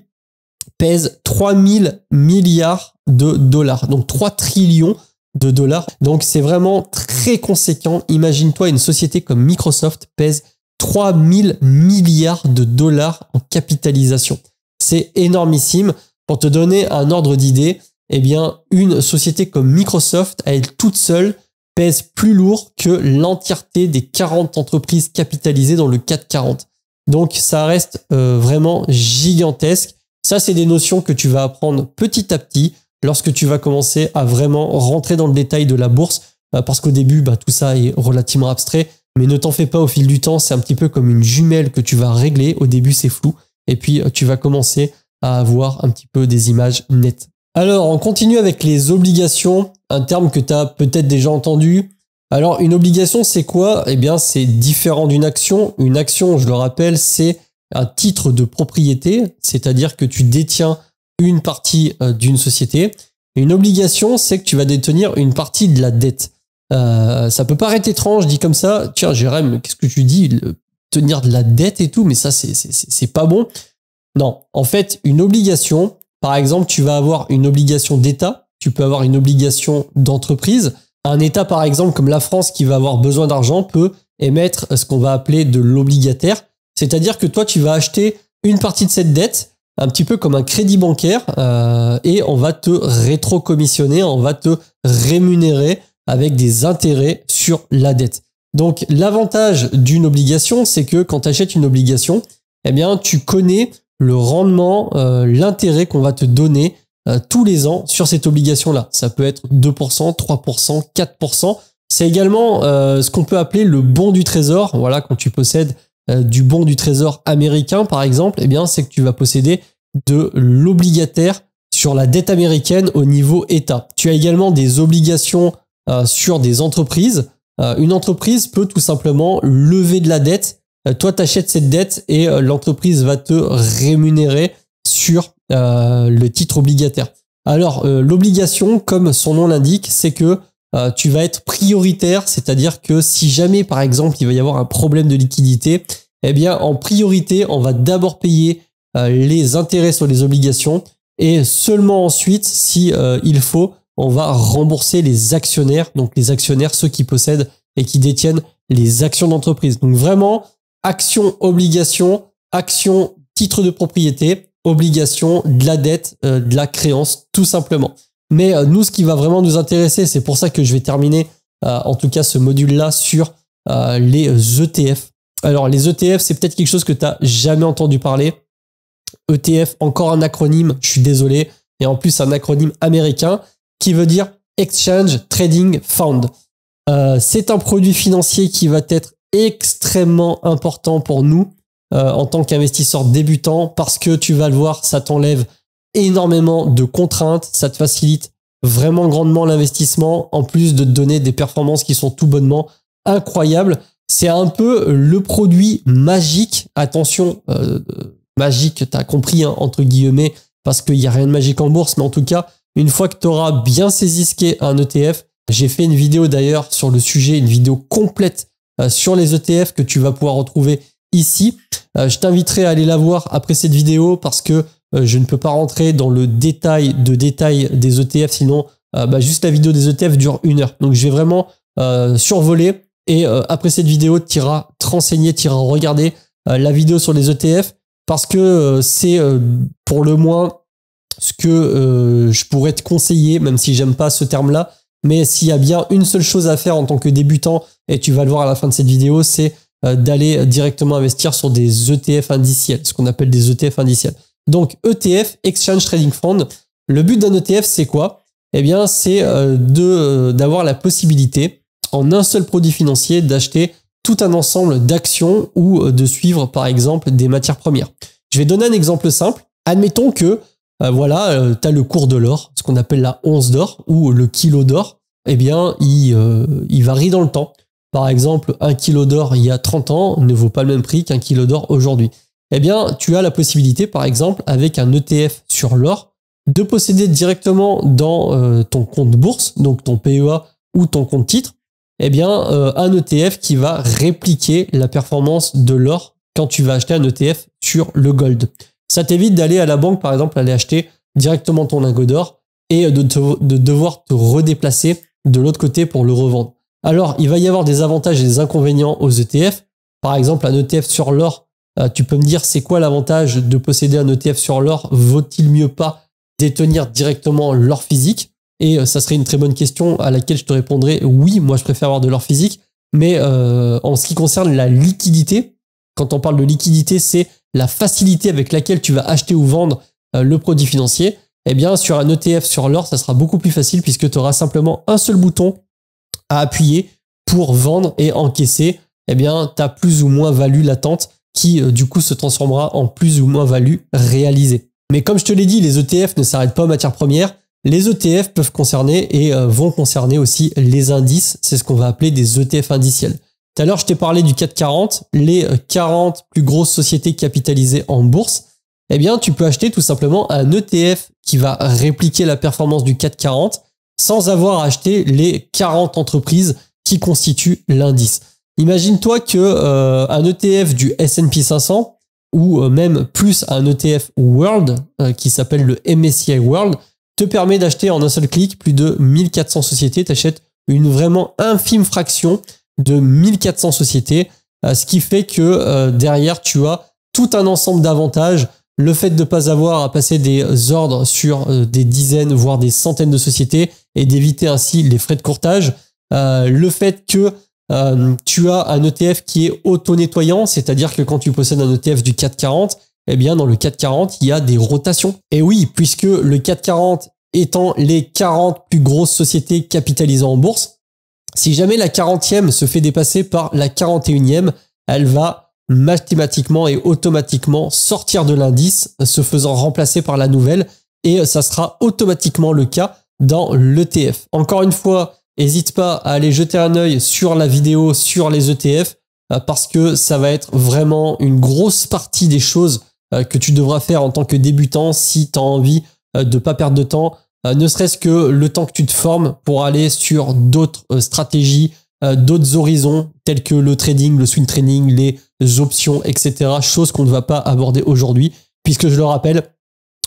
pèsent 3000 milliards de dollars, donc 3 trillions de dollars. Donc c'est vraiment très conséquent. Imagine-toi, une société comme Microsoft pèse 3000 milliards de dollars en capitalisation. C'est énormissime. Pour te donner un ordre d'idée, eh bien, une société comme Microsoft, à elle toute seule, pèse plus lourd que l'entièreté des 40 entreprises capitalisées dans le CAC 40. Donc, ça reste vraiment gigantesque. Ça, c'est des notions que tu vas apprendre petit à petit lorsque tu vas commencer à vraiment rentrer dans le détail de la bourse, parce qu'au début, tout ça est relativement abstrait, mais ne t'en fais pas au fil du temps. C'est un petit peu comme une jumelle que tu vas régler. Au début, c'est flou. Et puis, tu vas commencer à avoir un petit peu des images nettes. Alors, on continue avec les obligations, un terme que tu as peut-être déjà entendu. Alors, une obligation, c'est quoi? Eh bien, c'est différent d'une action. Une action, je le rappelle, c'est un titre de propriété, c'est-à-dire que tu détiens une partie d'une société. Une obligation, c'est que tu vas détenir une partie de la dette. Ça peut paraître étrange, dit comme ça. Tiens, Jérém, qu'est-ce que tu dis? Tenir de la dette et tout, mais ça, c'est pas bon. Non, en fait, une obligation, par exemple, tu vas avoir une obligation d'État, tu peux avoir une obligation d'entreprise. Un État, par exemple, comme la France, qui va avoir besoin d'argent, peut émettre ce qu'on va appeler de l'obligataire. C'est-à-dire que toi, tu vas acheter une partie de cette dette, un petit peu comme un crédit bancaire, et on va te rétrocommissionner, on va te rémunérer avec des intérêts sur la dette. Donc, l'avantage d'une obligation, c'est que quand tu achètes une obligation, eh bien, tu connais le rendement, l'intérêt qu'on va te donner tous les ans sur cette obligation-là. Ça peut être 2%, 3%, 4%. C'est également ce qu'on peut appeler le bon du trésor. Voilà, quand tu possèdes du bon du trésor américain, par exemple, eh bien, c'est que tu vas posséder de l'obligataire sur la dette américaine au niveau État. Tu as également des obligations sur des entreprises. Une entreprise peut tout simplement lever de la dette. Toi, tu achètes cette dette et l'entreprise va te rémunérer sur le titre obligataire. Alors, l'obligation, comme son nom l'indique, c'est que tu vas être prioritaire, c'est-à-dire que si jamais, par exemple, il va y avoir un problème de liquidité, eh bien, en priorité, on va d'abord payer les intérêts sur les obligations et seulement ensuite, si il faut, on va rembourser les actionnaires, donc les actionnaires, ceux qui possèdent et qui détiennent les actions d'entreprise. Donc vraiment, action, obligation, action, titre de propriété, obligation, de la dette, de la créance, tout simplement. Mais nous, ce qui va vraiment nous intéresser, c'est pour ça que je vais terminer en tout cas ce module-là sur les ETF. Alors les ETF, c'est peut-être quelque chose que tu n'as jamais entendu parler. ETF, encore un acronyme, je suis désolé, et en plus un acronyme américain qui veut dire Exchange Trading Fund. C'est un produit financier qui va être extrêmement important pour nous en tant qu'investisseurs débutants parce que tu vas le voir, ça t'enlève énormément de contraintes, ça te facilite vraiment grandement l'investissement en plus de te donner des performances qui sont tout bonnement incroyables. C'est un peu le produit magique, attention, magique, t'as compris, hein, entre guillemets, parce qu'il n'y a rien de magique en bourse, mais en tout cas, une fois que tu auras bien saisi ce qu'est un ETF, j'ai fait une vidéo d'ailleurs sur le sujet, une vidéo complète sur les ETF que tu vas pouvoir retrouver ici. Je t'inviterai à aller la voir après cette vidéo parce que je ne peux pas rentrer dans le détail des ETF, sinon juste la vidéo des ETF dure 1 heure. Donc je vais vraiment survoler et après cette vidéo, tu iras te renseigner, tu iras regarder la vidéo sur les ETF parce que c'est pour le moins ce que je pourrais te conseiller, même si j'aime pas ce terme-là. Mais s'il y a bien une seule chose à faire en tant que débutant, et tu vas le voir à la fin de cette vidéo, c'est d'aller directement investir sur des ETF indiciels, ce qu'on appelle des ETF indiciels. Donc ETF, Exchange Trading Fund, le but d'un ETF, c'est quoi? Eh bien, c'est d'avoir la possibilité, en un seul produit financier, d'acheter tout un ensemble d'actions ou de suivre, par exemple, des matières premières. Je vais donner un exemple simple. Admettons que tu as le cours de l'or, ce qu'on appelle la once d'or ou le kilo d'or. Eh bien, il varie dans le temps. Par exemple, un kilo d'or il y a 30 ans ne vaut pas le même prix qu'un kilo d'or aujourd'hui. Eh bien, tu as la possibilité, par exemple, avec un ETF sur l'or, de posséder directement dans ton compte bourse, donc ton PEA ou ton compte titre, eh bien, un ETF qui va répliquer la performance de l'or quand tu vas acheter un ETF sur le gold. Ça t'évite d'aller à la banque, par exemple, aller acheter directement ton lingot d'or et de devoir te redéplacer de l'autre côté pour le revendre. Alors, il va y avoir des avantages et des inconvénients aux ETF. Par exemple, un ETF sur l'or, tu peux me dire c'est quoi l'avantage de posséder un ETF sur l'or? Vaut-il mieux pas détenir directement l'or physique? Et ça serait une très bonne question à laquelle je te répondrai oui, moi je préfère avoir de l'or physique. Mais en ce qui concerne la liquidité, quand on parle de liquidité, c'est la facilité avec laquelle tu vas acheter ou vendre le produit financier. Eh bien, sur un ETF sur l'or, ça sera beaucoup plus facile puisque tu auras simplement un seul bouton à appuyer pour vendre et encaisser. Eh bien, tu as plus ou moins value latente qui, du coup, se transformera en plus ou moins value réalisée. Mais comme je te l'ai dit, les ETF ne s'arrêtent pas aux matières premières. Les ETF peuvent concerner et vont concerner aussi les indices. C'est ce qu'on va appeler des ETF indiciels. Tout à l'heure, je t'ai parlé du CAC 40, les 40 plus grosses sociétés capitalisées en bourse. Eh bien, tu peux acheter tout simplement un ETF qui va répliquer la performance du CAC 40 sans avoir acheté les 40 entreprises qui constituent l'indice. Imagine-toi que un ETF du S&P 500 ou même plus un ETF World qui s'appelle le MSCI World te permet d'acheter en un seul clic plus de 1400 sociétés. Tu achètes une vraiment infime fraction de 1400 sociétés, ce qui fait que derrière tu as tout un ensemble d'avantages. Le fait de ne pas avoir à passer des ordres sur des dizaines voire des centaines de sociétés et d'éviter ainsi les frais de courtage. Le fait que tu as un ETF qui est auto-nettoyant, c'est-à-dire que quand tu possèdes un ETF du CAC 40, eh bien dans le CAC 40, il y a des rotations. Et oui, puisque le CAC 40 étant les 40 plus grosses sociétés capitalisées en bourse, si jamais la 40e se fait dépasser par la 41e, elle va mathématiquement et automatiquement sortir de l'indice, se faisant remplacer par la nouvelle, et ça sera automatiquement le cas dans l'ETF. Encore une fois, n'hésite pas à aller jeter un œil sur la vidéo sur les ETF parce que ça va être vraiment une grosse partie des choses que tu devras faire en tant que débutant si tu as envie de pas perdre de temps, ne serait-ce que le temps que tu te formes pour aller sur d'autres stratégies, d'autres horizons tels que le trading, le swing trading, les options, etc. Choses qu'on ne va pas aborder aujourd'hui puisque je le rappelle,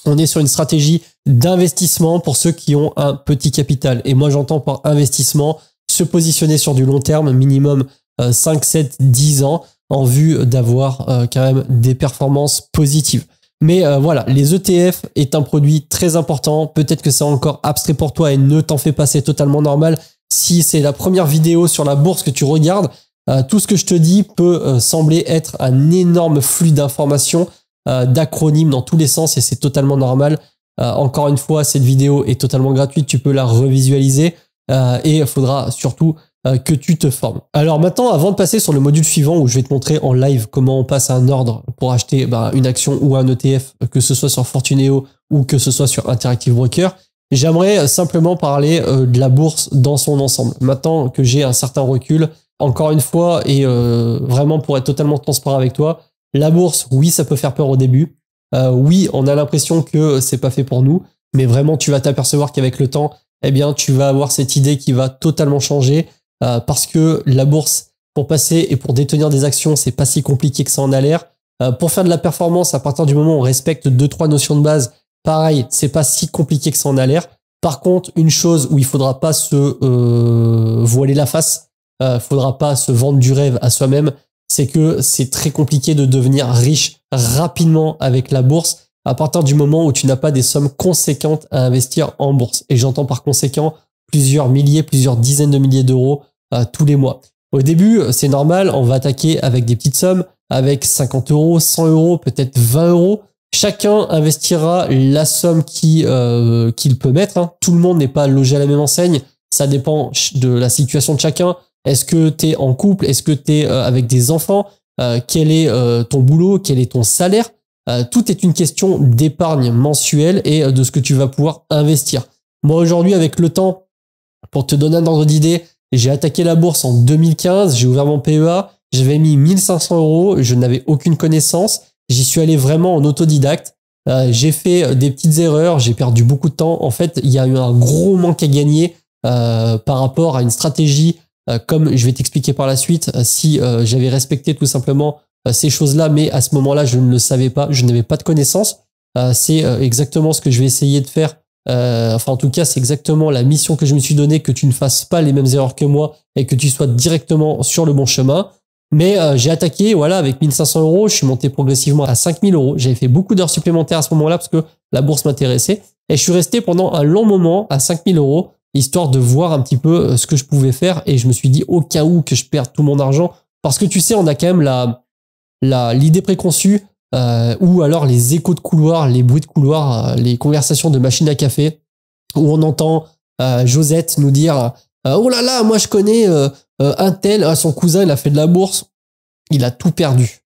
on est sur une stratégie d'investissement pour ceux qui ont un petit capital. Et moi, j'entends par investissement se positionner sur du long terme, minimum 5, 7, 10 ans, en vue d'avoir quand même des performances positives. Mais voilà, les ETF est un produit très important. Peut-être que c'est encore abstrait pour toi et ne t'en fais pas, c'est totalement normal. Si c'est la première vidéo sur la bourse que tu regardes, tout ce que je te dis peut sembler être un énorme flux d'informations, d'acronymes dans tous les sens et c'est totalement normal. Encore une fois, cette vidéo est totalement gratuite, tu peux la revisualiser et il faudra surtout que tu te formes. Alors maintenant, avant de passer sur le module suivant où je vais te montrer en live comment on passe à un ordre pour acheter une action ou un ETF, que ce soit sur Fortuneo ou que ce soit sur Interactive Broker, j'aimerais simplement parler de la bourse dans son ensemble. Maintenant que j'ai un certain recul, encore une fois, et vraiment pour être totalement transparent avec toi, la bourse, oui, ça peut faire peur au début. Oui, on a l'impression que c'est pas fait pour nous, mais vraiment, tu vas t'apercevoir qu'avec le temps, eh bien, tu vas avoir cette idée qui va totalement changer parce que la bourse, pour passer et pour détenir des actions, c'est pas si compliqué que ça en a l'air. Pour faire de la performance, à partir du moment où on respecte 2-3 notions de base, pareil, c'est pas si compliqué que ça en a l'air. Par contre, une chose où il faudra pas se voiler la face, faudra pas se vendre du rêve à soi-même, c'est que c'est très compliqué de devenir riche rapidement avec la bourse à partir du moment où tu n'as pas des sommes conséquentes à investir en bourse. Et j'entends par conséquent plusieurs milliers, plusieurs dizaines de milliers d'euros tous les mois. Au début, c'est normal, on va attaquer avec des petites sommes, avec 50 euros, 100 euros, peut-être 20 euros. Chacun investira la somme qu'il peut mettre. Tout le monde n'est pas logé à la même enseigne. Ça dépend de la situation de chacun. Est-ce que tu es en couple? Est-ce que tu es avec des enfants? Quel est ton boulot? Quel est ton salaire? Tout est une question d'épargne mensuelle et de ce que tu vas pouvoir investir. Moi, aujourd'hui, avec le temps, pour te donner un ordre d'idée, j'ai attaqué la bourse en 2015, j'ai ouvert mon PEA, j'avais mis 1500 euros, je n'avais aucune connaissance, j'y suis allé vraiment en autodidacte, j'ai fait des petites erreurs, j'ai perdu beaucoup de temps. En fait, il y a eu un gros manque à gagner par rapport à une stratégie comme je vais t'expliquer par la suite, si j'avais respecté tout simplement ces choses-là, mais à ce moment-là, je ne le savais pas, je n'avais pas de connaissances. C'est exactement ce que je vais essayer de faire. Enfin, en tout cas, c'est exactement la mission que je me suis donnée, que tu ne fasses pas les mêmes erreurs que moi et que tu sois directement sur le bon chemin. Mais j'ai attaqué, voilà, avec 1500 euros, je suis monté progressivement à 5000 euros. J'avais fait beaucoup d'heures supplémentaires à ce moment-là parce que la bourse m'intéressait. Et je suis resté pendant un long moment à 5000 euros, histoire de voir un petit peu ce que je pouvais faire. Et je me suis dit, au cas où que je perde tout mon argent, parce que tu sais, on a quand même l'idée préconçue, ou alors les échos de couloir, les bruits de couloir, les conversations de machine à café, où on entend Josette nous dire oh là là, moi je connais un tel, son cousin il a fait de la bourse, il a tout perdu.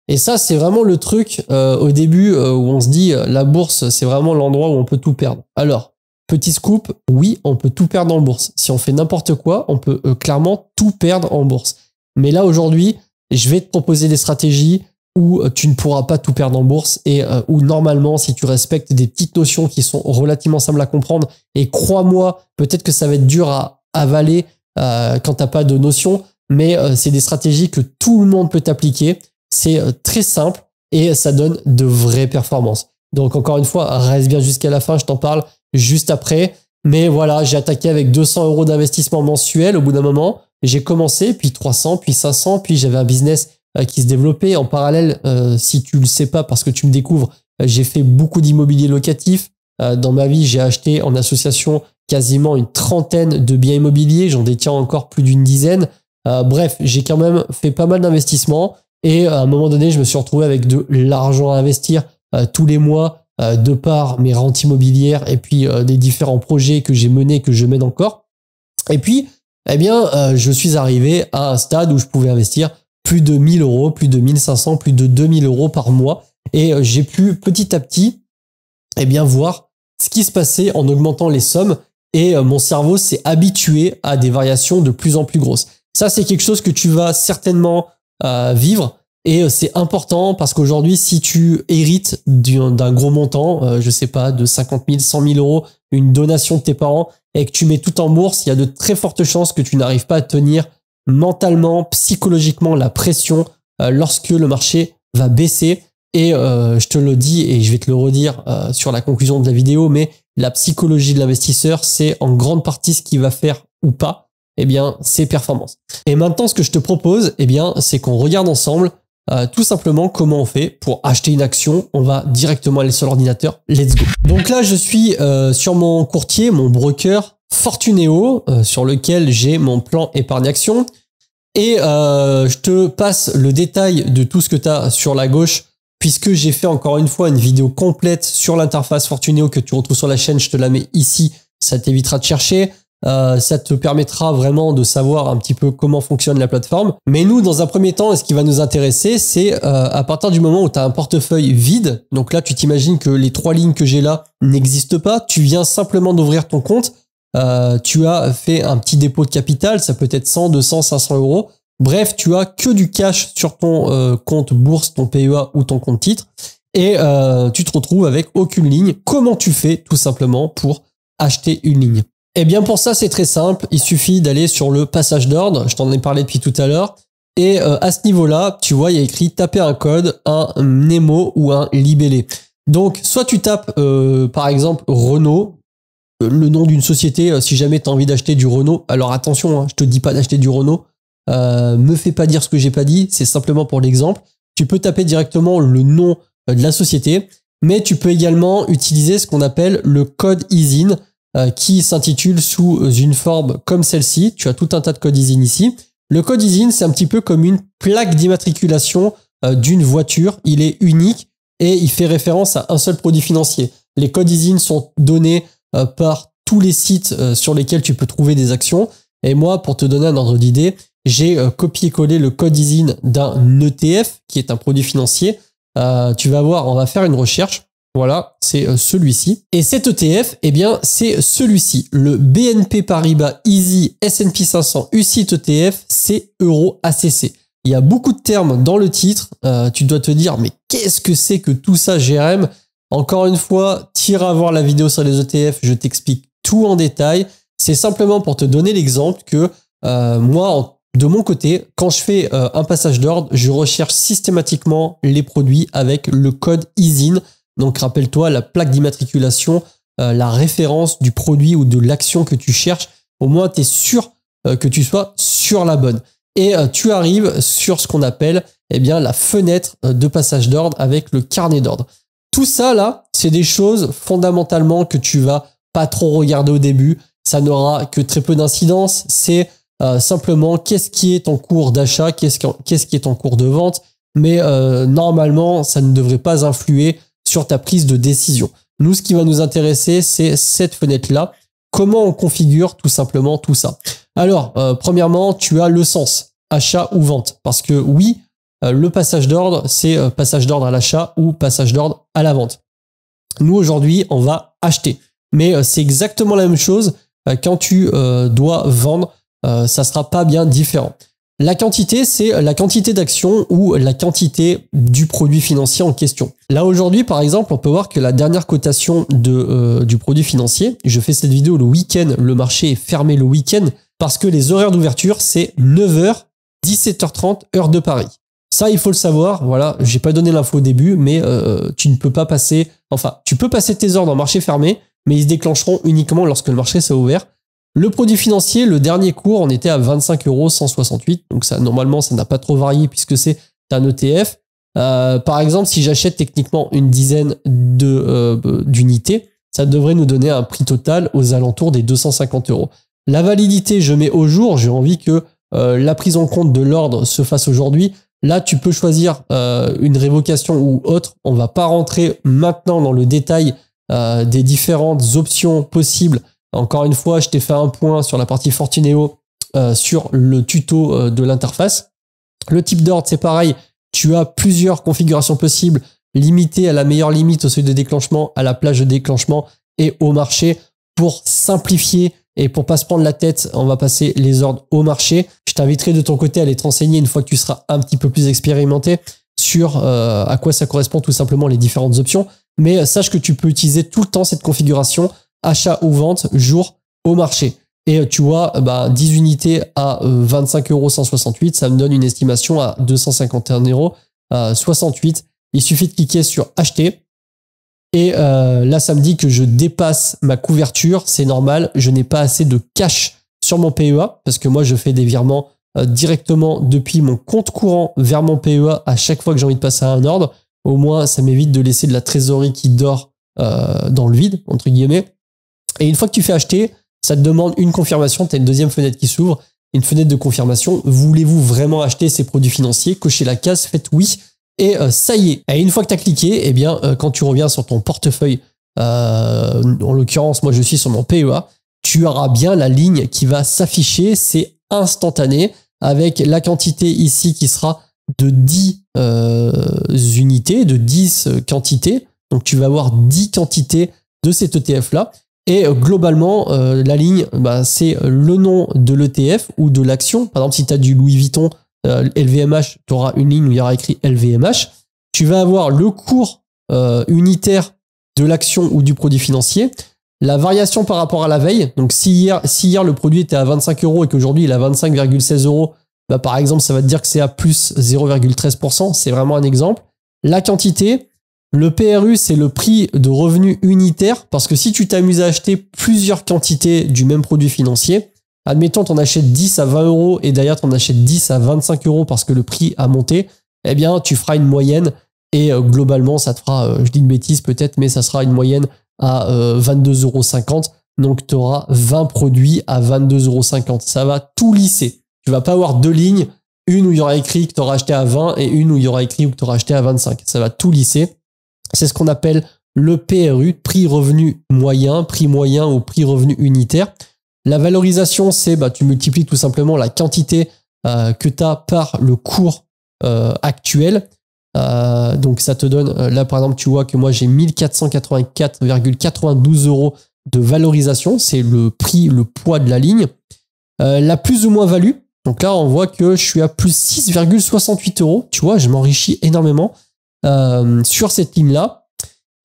Et ça c'est vraiment le truc au début où on se dit la bourse c'est vraiment l'endroit où on peut tout perdre. Alors, petit scoop, oui on peut tout perdre en bourse. Si on fait n'importe quoi, on peut clairement tout perdre en bourse. Mais là aujourd'hui, je vais te proposer des stratégies où tu ne pourras pas tout perdre en bourse et où normalement, si tu respectes des petites notions qui sont relativement simples à comprendre, et crois-moi, peut-être que ça va être dur à avaler quand t'as pas de notions, mais c'est des stratégies que tout le monde peut appliquer. C'est très simple et ça donne de vraies performances. Donc encore une fois, reste bien jusqu'à la fin, je t'en parle juste après. Mais voilà, j'ai attaqué avec 200 € d'investissement mensuel au bout d'un moment. J'ai commencé, puis 300, puis 500, puis j'avais un business qui se développait. En parallèle, si tu le sais pas parce que tu me découvres, j'ai fait beaucoup d'immobilier locatif. Dans ma vie, j'ai acheté en association quasiment une trentaine de biens immobiliers. J'en détiens encore plus d'une dizaine. Bref, j'ai quand même fait pas mal d'investissements. Et à un moment donné, je me suis retrouvé avec de l'argent à investir tous les mois de par mes rentes immobilières et puis des différents projets que j'ai menés, que je mène encore. Et puis, je suis arrivé à un stade où je pouvais investir plus de 1000 €, plus de 1500, plus de 2000 € par mois. Et j'ai pu petit à petit, voir ce qui se passait en augmentant les sommes. Et mon cerveau s'est habitué à des variations de plus en plus grosses. Ça, c'est quelque chose que tu vas certainement vivre. Et c'est important parce qu'aujourd'hui, si tu hérites d'un gros montant, je sais pas, de 50 000, 100 000 €, une donation de tes parents, et que tu mets tout en bourse, il y a de très fortes chances que tu n'arrives pas à tenir mentalement, psychologiquement la pression lorsque le marché va baisser. Et je te le dis et je vais te le redire sur la conclusion de la vidéo, mais la psychologie de l'investisseur, c'est en grande partie ce qui va faire ou pas, ses performances. Et maintenant, ce que je te propose, c'est qu'on regarde ensemble tout simplement comment on fait pour acheter une action. On va directement aller sur l'ordinateur. Let's go. Donc là, je suis sur mon courtier, mon broker Fortuneo, sur lequel j'ai mon plan épargne action. Et je te passe le détail de tout ce que tu as sur la gauche, puisque j'ai fait encore une fois une vidéo complète sur l'interface Fortuneo que tu retrouves sur la chaîne. Je te la mets ici, ça t'évitera de chercher. Ça te permettra vraiment de savoir un petit peu comment fonctionne la plateforme. Mais nous, dans un premier temps, ce qui va nous intéresser, c'est à partir du moment où tu as un portefeuille vide. Donc là, tu t'imagines que les 3 lignes que j'ai là n'existent pas. Tu viens simplement d'ouvrir ton compte. Tu as fait un petit dépôt de capital. Ça peut être 100, 200, 500 €. Bref, tu as que du cash sur ton compte bourse, ton PEA ou ton compte titre. Et tu te retrouves avec aucune ligne. Comment tu fais tout simplement pour acheter une ligne? Pour ça, c'est très simple. Il suffit d'aller sur le passage d'ordre. Je t'en ai parlé depuis tout à l'heure. Et à ce niveau-là, tu vois, il y a écrit taper un code, un Nemo ou un libellé. Donc, soit tu tapes, par exemple, Renault, le nom d'une société, si jamais tu as envie d'acheter du Renault. Alors attention, je te dis pas d'acheter du Renault. Me fais pas dire ce que j'ai pas dit. C'est simplement pour l'exemple. Tu peux taper directement le nom de la société. Mais tu peux également utiliser ce qu'on appelle le code ISIN, qui s'intitule sous une forme comme celle-ci. Tu as tout un tas de codes ISIN ici. Le code ISIN, c'est un petit peu comme une plaque d'immatriculation d'une voiture. Il est unique et il fait référence à un seul produit financier. Les codes ISIN sont donnés par tous les sites sur lesquels tu peux trouver des actions. Et moi, pour te donner un ordre d'idée, j'ai copié-collé le code ISIN d'un ETF, qui est un produit financier. Tu vas voir, on va faire une recherche. Voilà, c'est celui-ci. Et cet ETF, c'est celui-ci. Le BNP Paribas Easy S&P 500 UCIT ETF, c'est EuroACC. Il y a beaucoup de termes dans le titre. Tu dois te dire, mais qu'est-ce que c'est que tout ça, Jérém? Encore une fois, tire à voir la vidéo sur les ETF. Je t'explique tout en détail. C'est simplement pour te donner l'exemple que moi, de mon côté, quand je fais un passage d'ordre, je recherche systématiquement les produits avec le code ISIN. Donc, rappelle-toi, la plaque d'immatriculation, la référence du produit ou de l'action que tu cherches. Au moins, tu es sûr que tu sois sur la bonne. Et tu arrives sur ce qu'on appelle la fenêtre de passage d'ordre avec le carnet d'ordre. Tout ça, là, c'est des choses fondamentalement que tu vas pas trop regarder au début. Ça n'aura que très peu d'incidence. C'est simplement qu'est-ce qui est en cours d'achat, qu'est-ce qui est en cours de vente. Mais normalement, ça ne devrait pas influer sur ta prise de décision. Nous, ce qui va nous intéresser, c'est cette fenêtre-là. Comment on configure tout simplement tout ça? Alors, premièrement, tu as le sens, achat ou vente. Parce que oui, le passage d'ordre, c'est passage d'ordre à l'achat ou passage d'ordre à la vente. Nous, aujourd'hui, on va acheter. Mais c'est exactement la même chose quand tu dois vendre. Ça sera pas bien différent. La quantité, c'est la quantité d'actions ou la quantité du produit financier en question. Là aujourd'hui, par exemple, on peut voir que la dernière cotation du produit financier, je fais cette vidéo le week-end, le marché est fermé le week-end parce que les horaires d'ouverture, c'est 9h, 17h30, heure de Paris. Ça, il faut le savoir. Voilà, j'ai pas donné l'info au début, mais tu ne peux pas passer... Enfin, tu peux passer tes ordres en marché fermé, mais ils se déclencheront uniquement lorsque le marché s'est ouvert. Le produit financier, le dernier cours, on était à 25,168 €. Donc ça, normalement, ça n'a pas trop varié puisque c'est un ETF. Par exemple, si j'achète techniquement une dizaine d'unités, ça devrait nous donner un prix total aux alentours des 250 €. La validité, je mets au jour. J'ai envie que la prise en compte de l'ordre se fasse aujourd'hui. Là, tu peux choisir une révocation ou autre. On va pas rentrer maintenant dans le détail des différentes options possibles. Encore une fois, je t'ai fait un point sur la partie Fortuneo sur le tuto de l'interface. Le type d'ordre, c'est pareil. Tu as plusieurs configurations possibles, limitées à la meilleure limite au seuil de déclenchement, à la plage de déclenchement et au marché. Pour simplifier et pour pas se prendre la tête, on va passer les ordres au marché. Je t'inviterai de ton côté à aller te renseigner une fois que tu seras un petit peu plus expérimenté sur à quoi ça correspond tout simplement les différentes options. Mais sache que tu peux utiliser tout le temps cette configuration achat ou vente jour au marché. Et tu vois, 10 unités à 25,168 €, ça me donne une estimation à 251,68 €. Il suffit de cliquer sur acheter. Et là, ça me dit que je dépasse ma couverture. C'est normal, je n'ai pas assez de cash sur mon PEA parce que moi, je fais des virements directement depuis mon compte courant vers mon PEA à chaque fois que j'ai envie de passer à un ordre. Au moins, ça m'évite de laisser de la trésorerie qui dort dans le vide, entre guillemets. Et une fois que tu fais acheter, ça te demande une confirmation. Tu as une deuxième fenêtre qui s'ouvre, une fenêtre de confirmation. Voulez-vous vraiment acheter ces produits financiers? Cochez la case, faites oui. Et ça y est. Et une fois que tu as cliqué, eh bien, quand tu reviens sur ton portefeuille, en l'occurrence, moi je suis sur mon PEA, tu auras bien la ligne qui va s'afficher. C'est instantané avec la quantité ici qui sera de 10 unités, de 10 quantités. Donc tu vas avoir 10 quantités de cet ETF-là. Et globalement, la ligne, c'est le nom de l'ETF ou de l'action. Par exemple, si tu as du Louis Vuitton LVMH, tu auras une ligne où il y aura écrit LVMH. Tu vas avoir le cours unitaire de l'action ou du produit financier. La variation par rapport à la veille. Donc, si hier le produit était à 25 € et qu'aujourd'hui il est à 25,16 €, par exemple, ça va te dire que c'est à plus 0,13%. C'est vraiment un exemple. La quantité. Le PRU, c'est le prix de revenu unitaire parce que si tu t'amuses à acheter plusieurs quantités du même produit financier, admettons tu en achètes 10 à 20 € et derrière tu en achètes 10 à 25 € parce que le prix a monté, eh bien tu feras une moyenne et globalement ça te fera, je dis une bêtise peut-être, mais ça sera une moyenne à 22,50 €. Donc tu auras 20 produits à 22,50 €. Ça va tout lisser. Tu vas pas avoir deux lignes, une où il y aura écrit que tu auras acheté à 20 et une où il y aura écrit que tu auras acheté à 25. Ça va tout lisser. C'est ce qu'on appelle le PRU, prix revenu moyen ou prix revenu unitaire. La valorisation, c'est tu multiplies tout simplement la quantité que tu as par le cours actuel. Donc ça te donne, là par exemple, tu vois que moi j'ai 1484,92 € de valorisation. C'est le prix, le poids de la ligne. La plus ou moins value. Donc là, on voit que je suis à plus 6,68 €. Tu vois, je m'enrichis énormément sur cette ligne-là.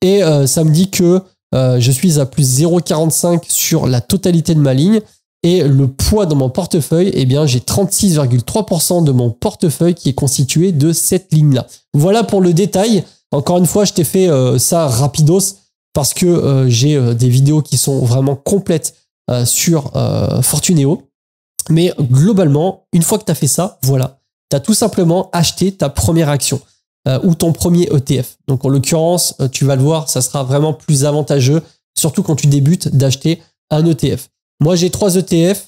Et ça me dit que je suis à plus 0,45 sur la totalité de ma ligne. Et le poids dans mon portefeuille, eh bien, j'ai 36,3% de mon portefeuille qui est constitué de cette ligne-là. Voilà pour le détail. Encore une fois, je t'ai fait ça rapidos parce que j'ai des vidéos qui sont vraiment complètes sur Fortuneo. Mais globalement, une fois que tu as fait ça, voilà, tu as tout simplement acheté ta première action ou ton premier ETF. Donc en l'occurrence, tu vas le voir, ça sera vraiment plus avantageux, surtout quand tu débutes, d'acheter un ETF. Moi, j'ai 3 ETF.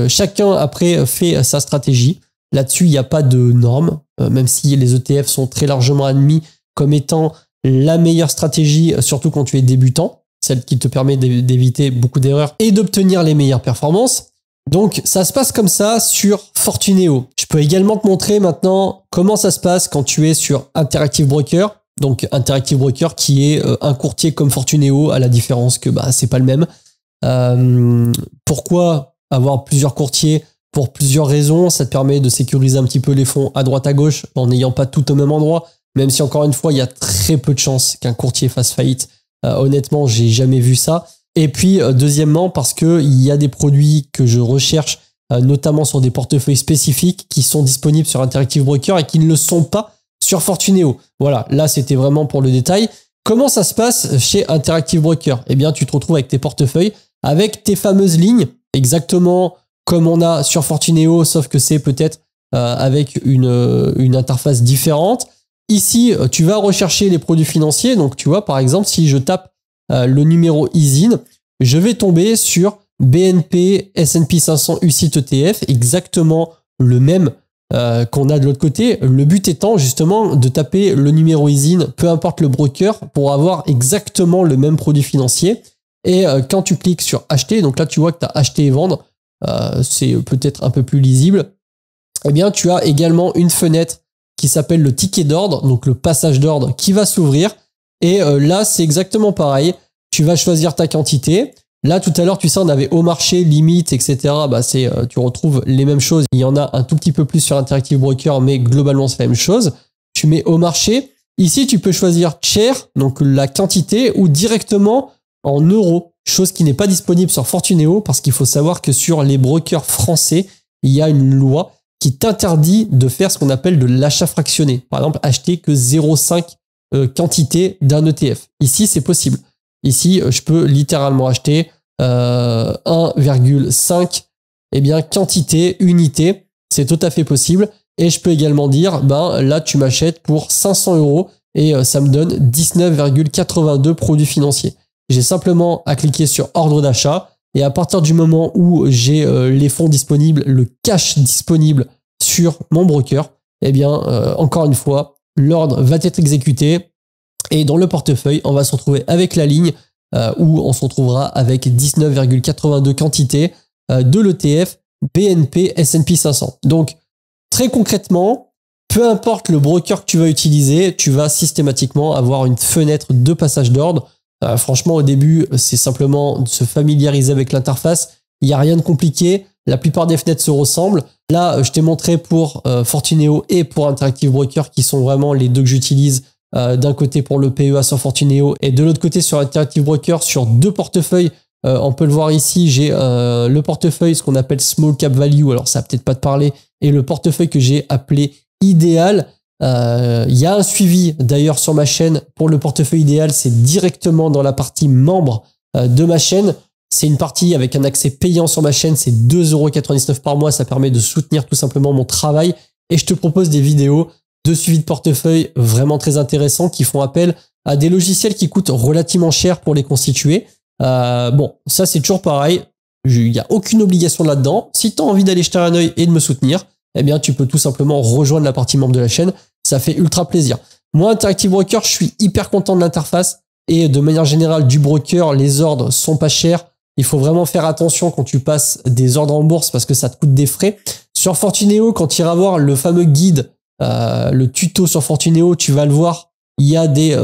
Chacun, après, fait sa stratégie. Là-dessus, il n'y a pas de normes, même si les ETF sont très largement admis comme étant la meilleure stratégie, surtout quand tu es débutant, celle qui te permet d'éviter beaucoup d'erreurs et d'obtenir les meilleures performances. Donc, ça se passe comme ça sur Fortuneo. Je peux également te montrer maintenant comment ça se passe quand tu es sur Interactive Broker. Donc, Interactive Broker qui est un courtier comme Fortuneo, à la différence que c'est pas le même. Pourquoi avoir plusieurs courtiers? pour plusieurs raisons. Ça te permet de sécuriser un petit peu les fonds à droite à gauche en n'ayant pas tout au même endroit. Même si encore une fois, il y a très peu de chances qu'un courtier fasse faillite. Honnêtement, j'ai jamais vu ça. Et puis, deuxièmement, parce que il y a des produits que je recherche, notamment sur des portefeuilles spécifiques qui sont disponibles sur Interactive Broker et qui ne le sont pas sur Fortuneo. Voilà, là, c'était vraiment pour le détail. Comment ça se passe chez Interactive Broker? Eh bien, tu te retrouves avec tes portefeuilles, avec tes fameuses lignes, exactement comme on a sur Fortuneo, sauf que c'est peut-être avec une interface différente. Ici, tu vas rechercher les produits financiers. Donc, tu vois, par exemple, si je tape le numéro ISIN, je vais tomber sur BNP S&P 500 UCITS ETF, exactement le même qu'on a de l'autre côté. Le but étant justement de taper le numéro ISIN, peu importe le broker, pour avoir exactement le même produit financier. Et quand tu cliques sur acheter, donc là tu vois que tu as acheté et vendre, c'est peut-être un peu plus lisible. Eh bien, tu as également une fenêtre qui s'appelle le ticket d'ordre, donc le passage d'ordre qui va s'ouvrir. Et là, c'est exactement pareil. Tu vas choisir ta quantité. Là, tout à l'heure, tu sais, on avait au marché, limite, etc. Bah, tu retrouves les mêmes choses. Il y en a un tout petit peu plus sur Interactive Broker, mais globalement, c'est la même chose. Tu mets au marché. Ici, tu peux choisir share, donc la quantité, ou directement en euros, chose qui n'est pas disponible sur Fortuneo, parce qu'il faut savoir que sur les brokers français, il y a une loi qui t'interdit de faire ce qu'on appelle de l'achat fractionné. Par exemple, acheter que 0,5 quantité d'un ETF. Ici, c'est possible. Ici, je peux littéralement acheter 1,5 quantité, unité. C'est tout à fait possible. Et je peux également dire, là, tu m'achètes pour 500 € et ça me donne 19,82 produits financiers. J'ai simplement à cliquer sur ordre d'achat. Et à partir du moment où j'ai les fonds disponibles, le cash disponible sur mon broker, encore une fois, l'ordre va être exécuté. Et dans le portefeuille, on va se retrouver avec la ligne où on se retrouvera avec 19,82 quantités de l'ETF BNP S&P 500. Donc, très concrètement, peu importe le broker que tu vas utiliser, tu vas systématiquement avoir une fenêtre de passage d'ordre. Franchement, au début, c'est simplement de se familiariser avec l'interface. Il n'y a rien de compliqué. La plupart des fenêtres se ressemblent. Là, je t'ai montré pour Fortuneo et pour Interactive Broker, qui sont vraiment les deux que j'utilise. D'un côté pour le PEA sur Fortuneo et de l'autre côté sur Interactive Broker sur deux portefeuilles. On peut le voir ici, j'ai le portefeuille, ce qu'on appelle Small Cap Value. Alors, ça va peut-être pas te parler. Et le portefeuille que j'ai appelé Idéal. Il y a un suivi d'ailleurs sur ma chaîne pour le portefeuille idéal, c'est directement dans la partie membres de ma chaîne. C'est une partie avec un accès payant sur ma chaîne, c'est 2,99 € par mois, ça permet de soutenir tout simplement mon travail et je te propose des vidéos de suivi de portefeuille vraiment très intéressants qui font appel à des logiciels qui coûtent relativement cher pour les constituer. Bon, ça c'est toujours pareil, il n'y a aucune obligation là-dedans. Si tu as envie d'aller jeter un œil et de me soutenir, eh bien tu peux tout simplement rejoindre la partie membre de la chaîne. Ça fait ultra plaisir. Moi, Interactive Broker, je suis hyper content de l'interface et de manière générale du broker, les ordres sont pas chers. Il faut vraiment faire attention quand tu passes des ordres en bourse parce que ça te coûte des frais. Sur Fortuneo, quand tu iras voir le fameux guide, le tuto sur Fortuneo, tu vas le voir. Il y a des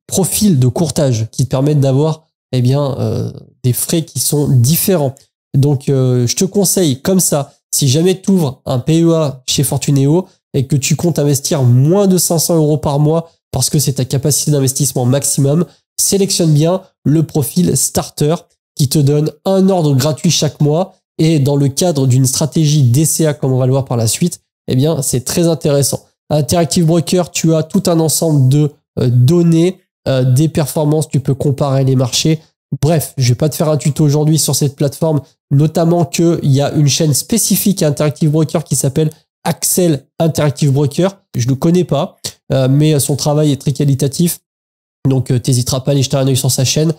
profils de courtage qui te permettent d'avoir des frais qui sont différents. Donc, je te conseille comme ça, si jamais tu ouvres un PEA chez Fortuneo, et que tu comptes investir moins de 500 € par mois parce que c'est ta capacité d'investissement maximum, sélectionne bien le profil starter qui te donne un ordre gratuit chaque mois et dans le cadre d'une stratégie DCA comme on va le voir par la suite, eh bien c'est très intéressant. Interactive Broker, tu as tout un ensemble de données, des performances, tu peux comparer les marchés. Bref, je vais pas te faire un tuto aujourd'hui sur cette plateforme, notamment qu'il y a une chaîne spécifique à Interactive Broker qui s'appelle Axel Interactive Broker, je ne le connais pas, mais son travail est très qualitatif, donc t'hésiteras pas à aller jeter un œil sur sa chaîne.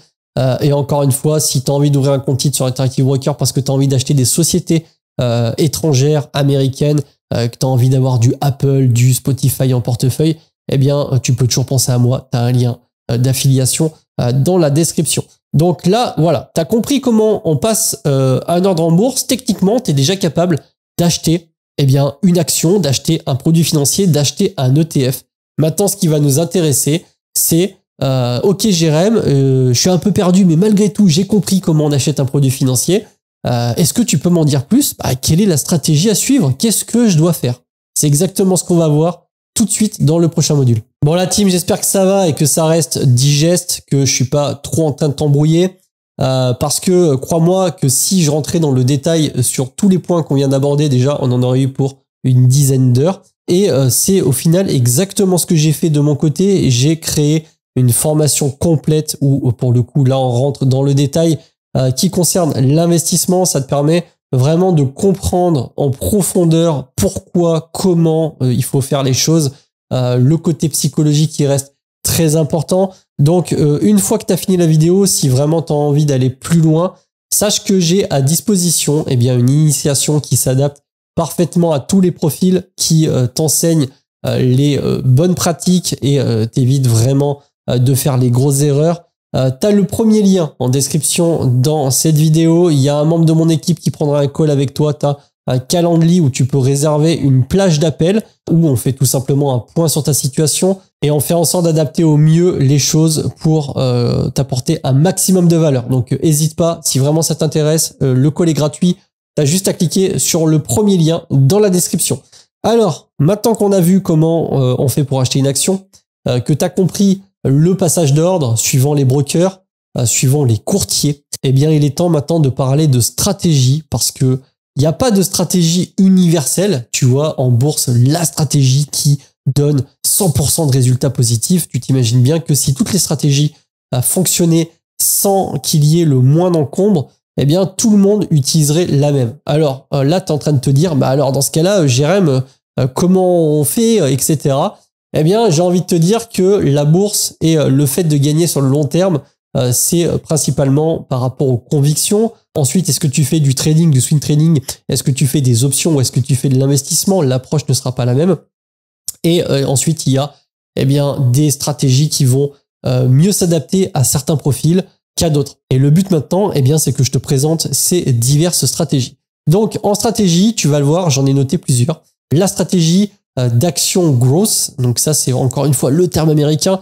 Et encore une fois, si tu as envie d'ouvrir un compte titre sur Interactive Broker parce que tu as envie d'acheter des sociétés étrangères, américaines, que tu as envie d'avoir du Apple, du Spotify en portefeuille, eh bien, tu peux toujours penser à moi, tu as un lien d'affiliation dans la description. Donc là, voilà, tu as compris comment on passe un ordre en bourse. Techniquement, tu es déjà capable d'acheter une action, d'acheter un produit financier, d'acheter un ETF. Maintenant, ce qui va nous intéresser, c'est ok Jérém, je suis un peu perdu, mais malgré tout, j'ai compris comment on achète un produit financier. Est-ce que tu peux m'en dire plus? Quelle est la stratégie à suivre? Qu'est-ce que je dois faire? C'est exactement ce qu'on va voir tout de suite dans le prochain module. Bon la team, j'espère que ça va et que ça reste digeste, que je suis pas trop en train de t'embrouiller. Parce que crois-moi que si je rentrais dans le détail sur tous les points qu'on vient d'aborder, déjà on en aurait eu pour une dizaine d'heures. Et c'est au final exactement ce que j'ai fait de mon côté. J'ai créé une formation complète où pour le coup là on rentre dans le détail qui concerne l'investissement. Ça te permet vraiment de comprendre en profondeur pourquoi, comment il faut faire les choses. Le côté psychologique qui reste très important. Donc une fois que tu as fini la vidéo, si vraiment tu as envie d'aller plus loin, sache que j'ai à disposition une initiation qui s'adapte parfaitement à tous les profils, qui t'enseigne les bonnes pratiques et t'évite vraiment de faire les grosses erreurs. Tu as le premier lien en description dans cette vidéo. Il y a un membre de mon équipe qui prendra un call avec toi. Tu as un calendrier où tu peux réserver une plage d'appel où on fait tout simplement un point sur ta situation et on fait en sorte d'adapter au mieux les choses pour t'apporter un maximum de valeur. Donc n'hésite pas, si vraiment ça t'intéresse, le call est gratuit. Tu as juste à cliquer sur le premier lien dans la description. Alors, maintenant qu'on a vu comment on fait pour acheter une action, que tu as compris le passage d'ordre suivant les brokers, suivant les courtiers, il est temps maintenant de parler de stratégie parce que il n'y a pas de stratégie universelle, tu vois, en bourse, la stratégie qui donne 100% de résultats positifs. Tu t'imagines bien que si toutes les stratégies fonctionnaient sans qu'il y ait le moins d'encombre, tout le monde utiliserait la même. Alors là, tu es en train de te dire, alors dans ce cas-là, Jérém, comment on fait, etc. J'ai envie de te dire que la bourse et le fait de gagner sur le long terme, c'est principalement par rapport aux convictions. Ensuite, est-ce que tu fais du trading, du swing trading? Est-ce que tu fais des options ou est-ce que tu fais de l'investissement? L'approche ne sera pas la même. Et ensuite, il y a des stratégies qui vont mieux s'adapter à certains profils qu'à d'autres. Et le but maintenant, c'est que je te présente ces diverses stratégies. Donc, en stratégie, tu vas le voir, j'en ai noté plusieurs. La stratégie d'action growth, donc ça, c'est encore une fois le terme américain,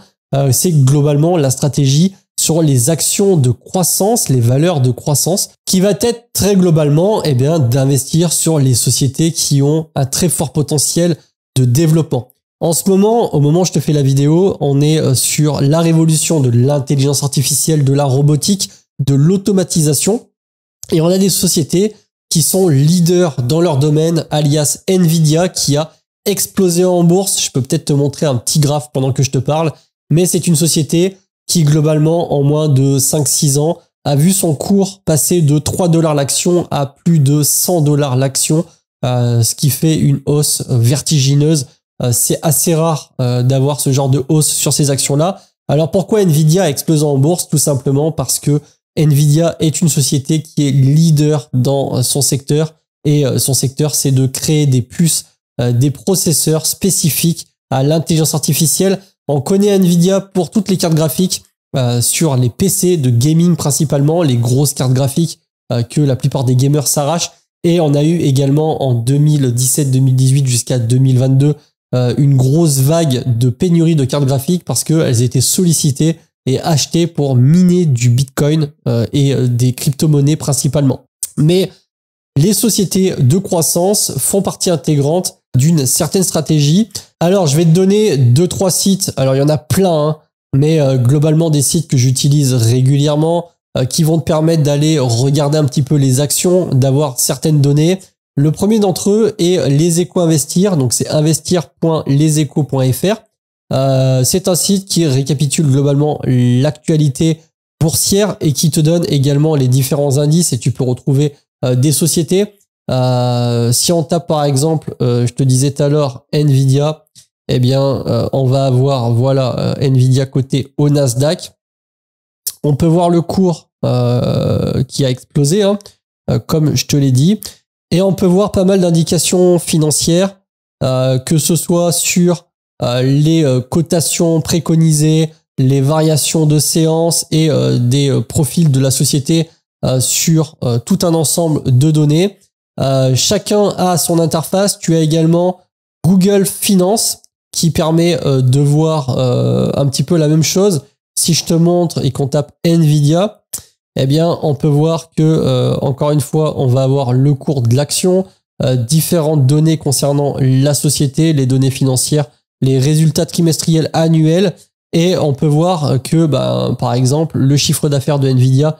c'est globalement la stratégie sur les actions de croissance, les valeurs de croissance, qui va être très globalement d'investir sur les sociétés qui ont un très fort potentiel de développement. En ce moment, au moment où je te fais la vidéo, on est sur la révolution de l'intelligence artificielle, de la robotique, de l'automatisation. Et on a des sociétés qui sont leaders dans leur domaine, alias Nvidia, qui a explosé en bourse. Je peux peut-être te montrer un petit graphe pendant que je te parle, mais c'est une société qui globalement, en moins de 5-6 ans, a vu son cours passer de 3 $ l'action à plus de 100 $ l'action, ce qui fait une hausse vertigineuse. C'est assez rare d'avoir ce genre de hausse sur ces actions-là. Alors pourquoi Nvidia a explosé en bourse? Tout simplement parce que Nvidia est une société qui est leader dans son secteur et son secteur, c'est de créer des puces, des processeurs spécifiques à l'intelligence artificielle. On connaît Nvidia pour toutes les cartes graphiques sur les PC de gaming principalement, les grosses cartes graphiques que la plupart des gamers s'arrachent. Et on a eu également en 2017-2018 jusqu'à 2022 une grosse vague de pénurie de cartes graphiques parce qu'elles étaient sollicitées et achetées pour miner du Bitcoin et des crypto-monnaies principalement. Mais les sociétés de croissance font partie intégrante d'une certaine stratégie. Alors, je vais te donner 2-3 sites. Alors, il y en a plein, mais globalement des sites que j'utilise régulièrement qui vont te permettre d'aller regarder un petit peu les actions, d'avoir certaines données. Le premier d'entre eux est Les Échos Investir, donc c'est investir.leséchos.fr. C'est un site qui récapitule globalement l'actualité boursière et qui te donne également les différents indices et tu peux retrouver des sociétés. Si on tape par exemple, je te disais tout à l'heure Nvidia, on va avoir Nvidia coté au Nasdaq. On peut voir le cours qui a explosé, comme je te l'ai dit. Et on peut voir pas mal d'indications financières, que ce soit sur les cotations préconisées, les variations de séances et des profils de la société sur tout un ensemble de données. Chacun a son interface. Tu as également Google Finance qui permet de voir un petit peu la même chose. Si je te montre et qu'on tape Nvidia, eh bien, on peut voir que, encore une fois, on va avoir le cours de l'action, différentes données concernant la société, les données financières, les résultats trimestriels annuels, et on peut voir que, par exemple, le chiffre d'affaires de Nvidia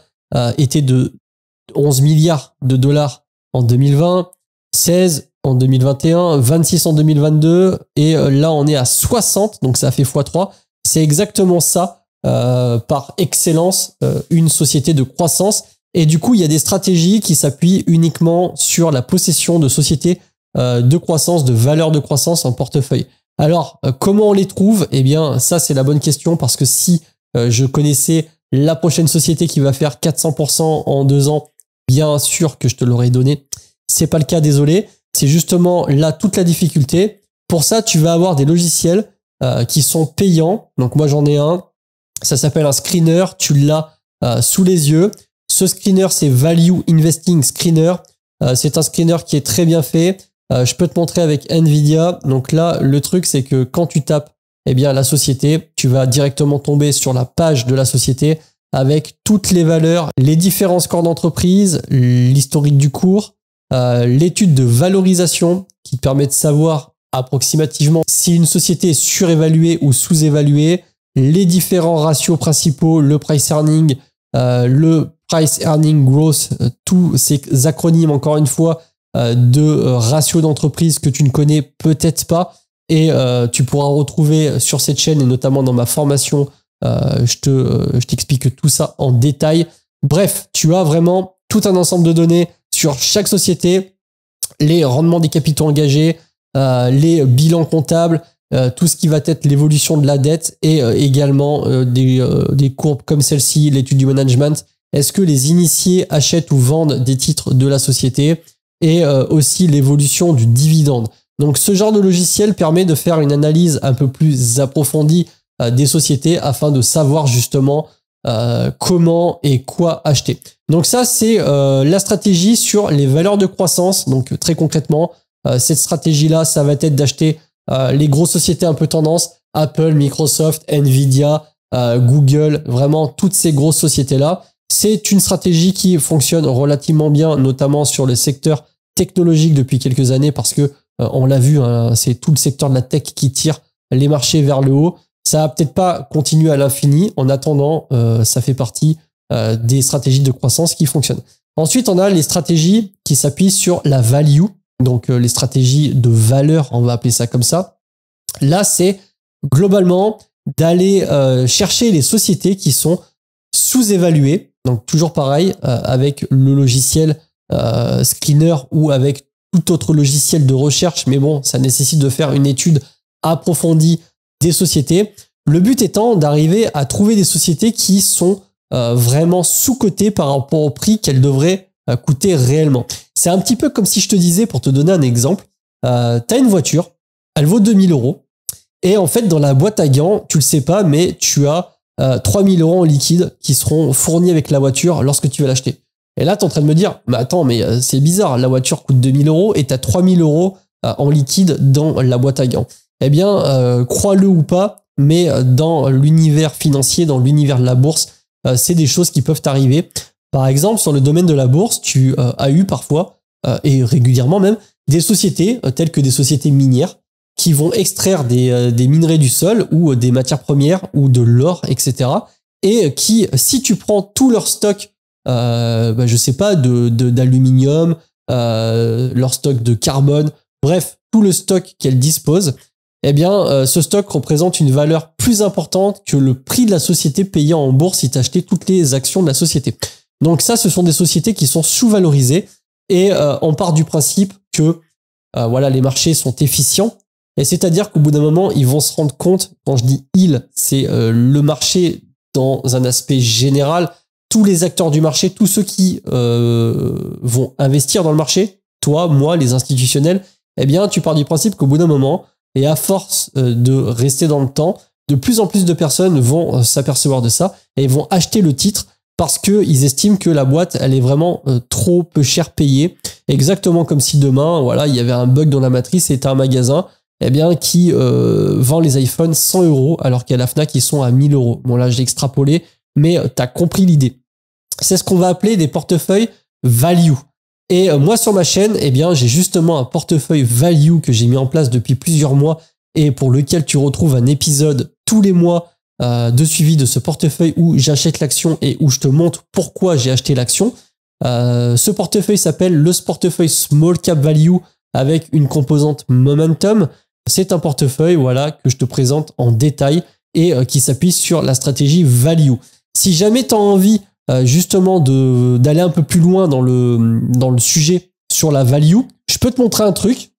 était de 11 milliards de dollars en 2020, 16 en 2021, 26 en 2022, et là on est à 60, donc ça fait x3. C'est exactement ça, par excellence, une société de croissance. Et du coup, il y a des stratégies qui s'appuient uniquement sur la possession de sociétés de croissance, de valeurs de croissance en portefeuille. Alors, comment on les trouve? Eh bien, ça, c'est la bonne question, parce que si je connaissais la prochaine société qui va faire 400% en 2 ans, bien sûr que je te l'aurais donné. C'est pas le cas, désolé. C'est justement là toute la difficulté. Pour ça, tu vas avoir des logiciels qui sont payants. Donc moi, j'en ai un. Ça s'appelle un screener. Tu l'as sous les yeux. Ce screener, c'est Value Investing Screener. C'est un screener qui est très bien fait. Je peux te montrer avec Nvidia. Donc là, le truc, c'est que quand tu tapes eh bien, la société, tu vas directement tomber sur la page de la société avec toutes les valeurs, les différents scores d'entreprise, l'historique du cours, l'étude de valorisation qui te permet de savoir approximativement si une société est surévaluée ou sous-évaluée, les différents ratios principaux, le price earning, le price earning growth, tous ces acronymes encore une fois de ratio d'entreprise que tu ne connais peut-être pas, et tu pourras retrouver sur cette chaîne et notamment dans ma formation, je t'explique tout ça en détail. Bref, tu as vraiment tout un ensemble de données sur chaque société, les rendements des capitaux engagés, les bilans comptables, tout ce qui va être l'évolution de la dette, et également des courbes comme celle-ci, l'étude du management. Est-ce que les initiés achètent ou vendent des titres de la société, et aussi l'évolution du dividende. Donc ce genre de logiciel permet de faire une analyse un peu plus approfondie des sociétés afin de savoir justement comment et quoi acheter. Donc ça, c'est la stratégie sur les valeurs de croissance. Donc très concrètement, cette stratégie-là, ça va être d'acheter les grosses sociétés un peu tendance, Apple, Microsoft, Nvidia, Google, vraiment toutes ces grosses sociétés-là. C'est une stratégie qui fonctionne relativement bien, notamment sur le secteur technologique depuis quelques années, parce que on l'a vu, hein, c'est tout le secteur de la tech qui tire les marchés vers le haut. Ça va peut-être pas continuer à l'infini. En attendant, ça fait partie des stratégies de croissance qui fonctionnent. Ensuite, on a les stratégies qui s'appuient sur la value, donc les stratégies de valeur, on va appeler ça comme ça. Là, c'est globalement d'aller chercher les sociétés qui sont sous-évaluées. Donc toujours pareil, avec le logiciel Screener ou avec tout autre logiciel de recherche, mais bon, ça nécessite de faire une étude approfondie des sociétés. Le but étant d'arriver à trouver des sociétés qui sont vraiment sous-cotées par rapport au prix qu'elles devraient coûter réellement. C'est un petit peu comme si je te disais, pour te donner un exemple, tu as une voiture, elle vaut 2000 €, et en fait dans la boîte à gants, tu le sais pas, mais tu as 3000 € en liquide qui seront fournis avec la voiture lorsque tu vas l'acheter. Et là, tu es en train de me dire, mais attends, mais c'est bizarre, la voiture coûte 2000 € et tu as 3000 € en liquide dans la boîte à gants. Eh bien, crois-le ou pas, mais dans l'univers financier, dans l'univers de la bourse, c'est des choses qui peuvent arriver. Par exemple, sur le domaine de la bourse, tu as eu parfois, et régulièrement même, des sociétés telles que des sociétés minières qui vont extraire des minerais du sol ou des matières premières ou de l'or, etc. Et qui, si tu prends tout leur stock, je sais pas, d'aluminium, leur stock de carbone, bref, tout le stock qu'elles disposent, eh bien, ce stock représente une valeur plus importante que le prix de la société payé en bourse si tu achetais toutes les actions de la société. Donc ça, ce sont des sociétés qui sont sous-valorisées, et on part du principe que voilà, les marchés sont efficients. Et c'est-à-dire qu'au bout d'un moment, ils vont se rendre compte, quand je dis ils, c'est le marché dans un aspect général, tous les acteurs du marché, tous ceux qui vont investir dans le marché, toi, moi, les institutionnels, eh bien, tu pars du principe qu'au bout d'un moment, et à force de rester dans le temps, de plus en plus de personnes vont s'apercevoir de ça et vont acheter le titre parce qu'ils estiment que la boîte, elle est vraiment trop peu cher payée. Exactement comme si demain, voilà, il y avait un bug dans la matrice et tu as un magasin eh bien, qui vend les iPhones 100 € alors qu'à la Fnac, ils sont à 1000 €. Bon, là, j'ai extrapolé, mais tu as compris l'idée. c'est ce qu'on va appeler des portefeuilles value. Et moi, sur ma chaîne, eh bien, j'ai justement un portefeuille value que j'ai mis en place depuis plusieurs mois et pour lequel tu retrouves un épisode tous les mois de suivi de ce portefeuille où j'achète l'action et où je te montre pourquoi j'ai acheté l'action. Ce portefeuille s'appelle le portefeuille Small Cap Value avec une composante Momentum. C'est un portefeuille, voilà, que je te présente en détail et qui s'appuie sur la stratégie Value. Si jamais tu as envie justement d'aller un peu plus loin dans le sujet sur la value, je peux te montrer un truc.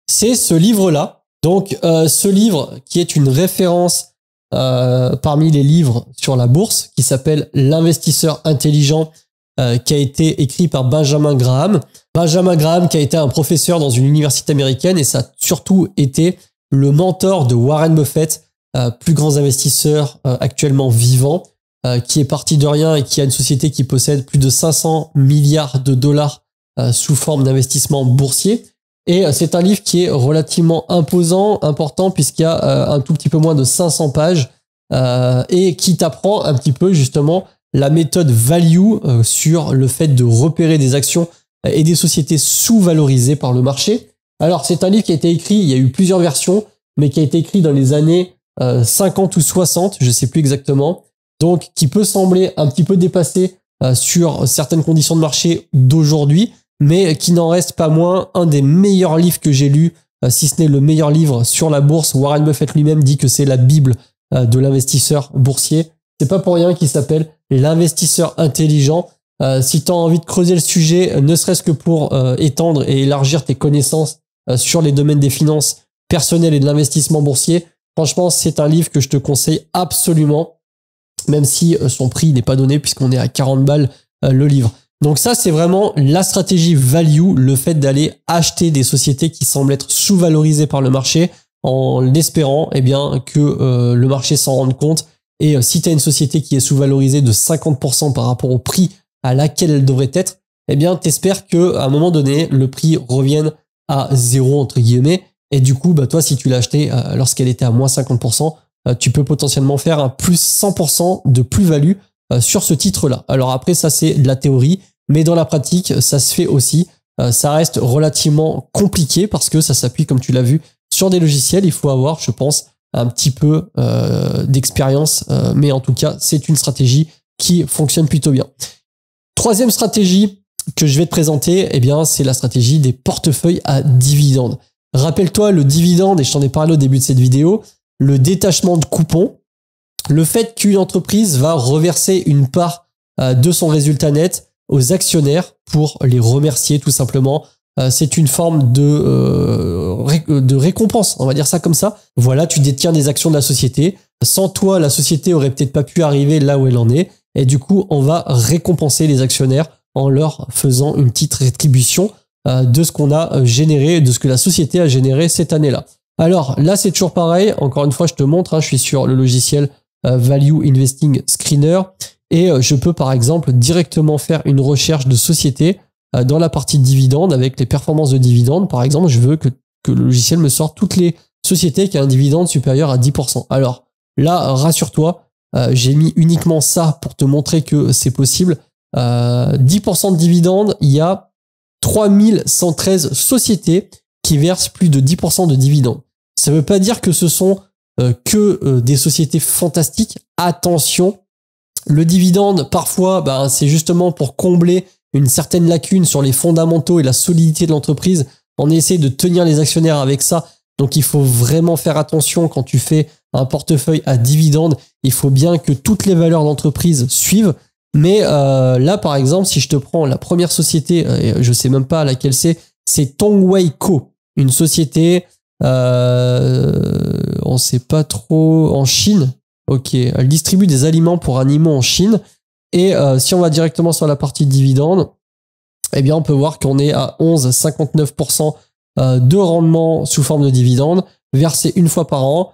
C'est ce livre-là. Donc, ce livre qui est une référence parmi les livres sur la bourse, qui s'appelle L'investisseur intelligent, qui a été écrit par Benjamin Graham. Benjamin Graham qui a été un professeur dans une université américaine et ça a surtout été le mentor de Warren Buffett, plus grands investisseurs actuellement vivants, qui est parti de rien et qui a une société qui possède plus de 500 milliards de dollars sous forme d'investissement boursier. Et c'est un livre qui est relativement imposant, important, puisqu'il y a un tout petit peu moins de 500 pages et qui t'apprend un petit peu justement la méthode value sur le fait de repérer des actions et des sociétés sous-valorisées par le marché. Alors, c'est un livre qui a été écrit, il y a eu plusieurs versions, mais qui a été écrit dans les années 50 ou 60, je ne sais plus exactement, donc qui peut sembler un petit peu dépassé sur certaines conditions de marché d'aujourd'hui, mais qui n'en reste pas moins un des meilleurs livres que j'ai lu, si ce n'est le meilleur livre sur la bourse. Warren Buffett lui-même dit que c'est la Bible de l'investisseur boursier. C'est pas pour rien qu'il s'appelle L'investisseur intelligent. Si tu as envie de creuser le sujet, ne serait-ce que pour étendre et élargir tes connaissances sur les domaines des finances personnelles et de l'investissement boursier, franchement, c'est un livre que je te conseille absolument, même si son prix n'est pas donné puisqu'on est à 40 balles le livre. Donc ça, c'est vraiment la stratégie value, le fait d'aller acheter des sociétés qui semblent être sous-valorisées par le marché en espérant eh bien, que le marché s'en rende compte. Et si tu as une société qui est sous-valorisée de 50% par rapport au prix à laquelle elle devrait être, eh bien, t'espères qu'à un moment donné, le prix revienne à zéro, entre guillemets. Et du coup, bah, toi, si tu l'as acheté lorsqu'elle était à moins 50%, tu peux potentiellement faire un plus 100% de plus-value sur ce titre-là. Alors après, ça, c'est de la théorie, mais dans la pratique, ça se fait aussi. Ça reste relativement compliqué parce que ça s'appuie, comme tu l'as vu, sur des logiciels. Il faut avoir, je pense, un petit peu d'expérience, mais en tout cas, c'est une stratégie qui fonctionne plutôt bien. Troisième stratégie que je vais te présenter, eh bien, c'est la stratégie des portefeuilles à dividendes. Rappelle-toi le dividende, et je t'en ai parlé au début de cette vidéo, le détachement de coupons, le fait qu'une entreprise va reverser une part de son résultat net aux actionnaires pour les remercier tout simplement. C'est une forme de récompense, on va dire ça comme ça. Voilà, tu détiens des actions de la société. Sans toi, la société aurait peut-être pas pu arriver là où elle en est. Et du coup, on va récompenser les actionnaires en leur faisant une petite rétribution de ce qu'on a généré, de ce que la société a généré cette année-là. Alors là, c'est toujours pareil. Encore une fois, je te montre, je suis sur le logiciel Value Investing Screener et je peux par exemple directement faire une recherche de société dans la partie dividendes avec les performances de dividendes. Par exemple, je veux que le logiciel me sorte toutes les sociétés qui ont un dividende supérieur à 10%. Alors là, rassure-toi, j'ai mis uniquement ça pour te montrer que c'est possible. 10% de dividendes, il y a 3113 sociétés qui versent plus de 10% de dividendes. Ça ne veut pas dire que ce sont que des sociétés fantastiques. Attention, le dividende, parfois, c'est justement pour combler une certaine lacune sur les fondamentaux et la solidité de l'entreprise. On essaie de tenir les actionnaires avec ça. Donc, il faut vraiment faire attention quand tu fais un portefeuille à dividendes. Il faut bien que toutes les valeurs d'entreprise suivent. Mais là, par exemple, si je te prends la première société, je sais même pas laquelle c'est Tongwei Co, une société, on sait pas trop, en Chine. Ok, elle distribue des aliments pour animaux en Chine. Et si on va directement sur la partie dividende, eh bien, on peut voir qu'on est à 11,59% de rendement sous forme de dividende, versé une fois par an.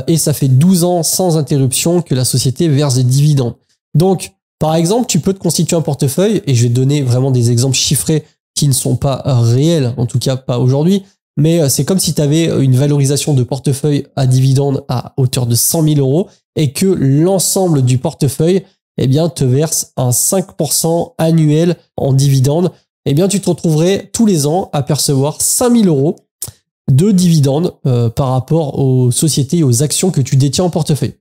Et ça fait 12 ans sans interruption que la société verse des dividendes. Donc, par exemple, tu peux te constituer un portefeuille, et je vais te donner vraiment des exemples chiffrés qui ne sont pas réels, en tout cas pas aujourd'hui, mais c'est comme si tu avais une valorisation de portefeuille à dividende à hauteur de 100 000 euros et que l'ensemble du portefeuille, eh bien, te verse un 5% annuel en dividende. Eh bien, tu te retrouverais tous les ans à percevoir 5 000 euros de dividendes par rapport aux sociétés et aux actions que tu détiens en portefeuille.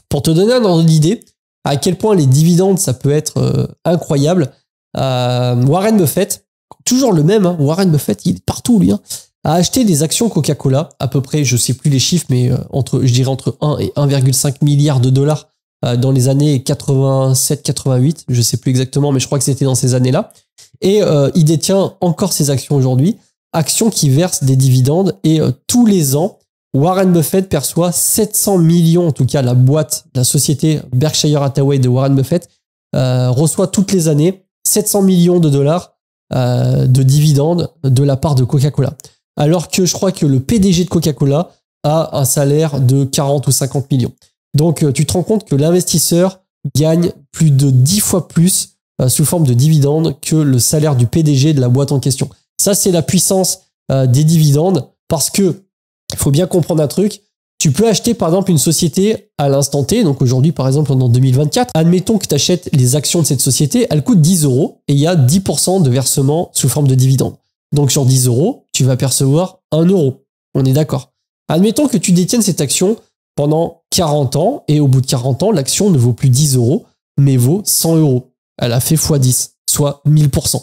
Pour te donner un ordre d'idée, à quel point les dividendes, ça peut être incroyable, Warren Buffett, toujours le même, hein, Warren Buffett, il est partout lui, hein, a acheté des actions Coca-Cola, à peu près, je sais plus les chiffres, mais je dirais entre 1 et 1,5 milliard de dollars dans les années 87-88, je sais plus exactement, mais je crois que c'était dans ces années-là. Et il détient encore ces actions aujourd'hui, actions qui versent des dividendes, et tous les ans, Warren Buffett perçoit 700 millions, en tout cas la boîte, la société Berkshire Hathaway de Warren Buffett, reçoit toutes les années 700 millions de dollars de dividendes de la part de Coca-Cola. Alors que je crois que le PDG de Coca-Cola a un salaire de 40 ou 50 millions. Donc tu te rends compte que l'investisseur gagne plus de 10 fois plus sous forme de dividendes que le salaire du PDG de la boîte en question. Ça, c'est la puissance des dividendes, parce que il faut bien comprendre un truc. Tu peux acheter par exemple une société à l'instant T, donc aujourd'hui par exemple en 2024, admettons que tu achètes les actions de cette société, elle coûte 10 euros et il y a 10% de versement sous forme de dividende. Donc sur 10 euros, tu vas percevoir 1 euro. On est d'accord. Admettons que tu détiennes cette action pendant 40 ans et au bout de 40 ans, l'action ne vaut plus 10 euros, mais vaut 100 euros. Elle a fait x10, soit 1000%.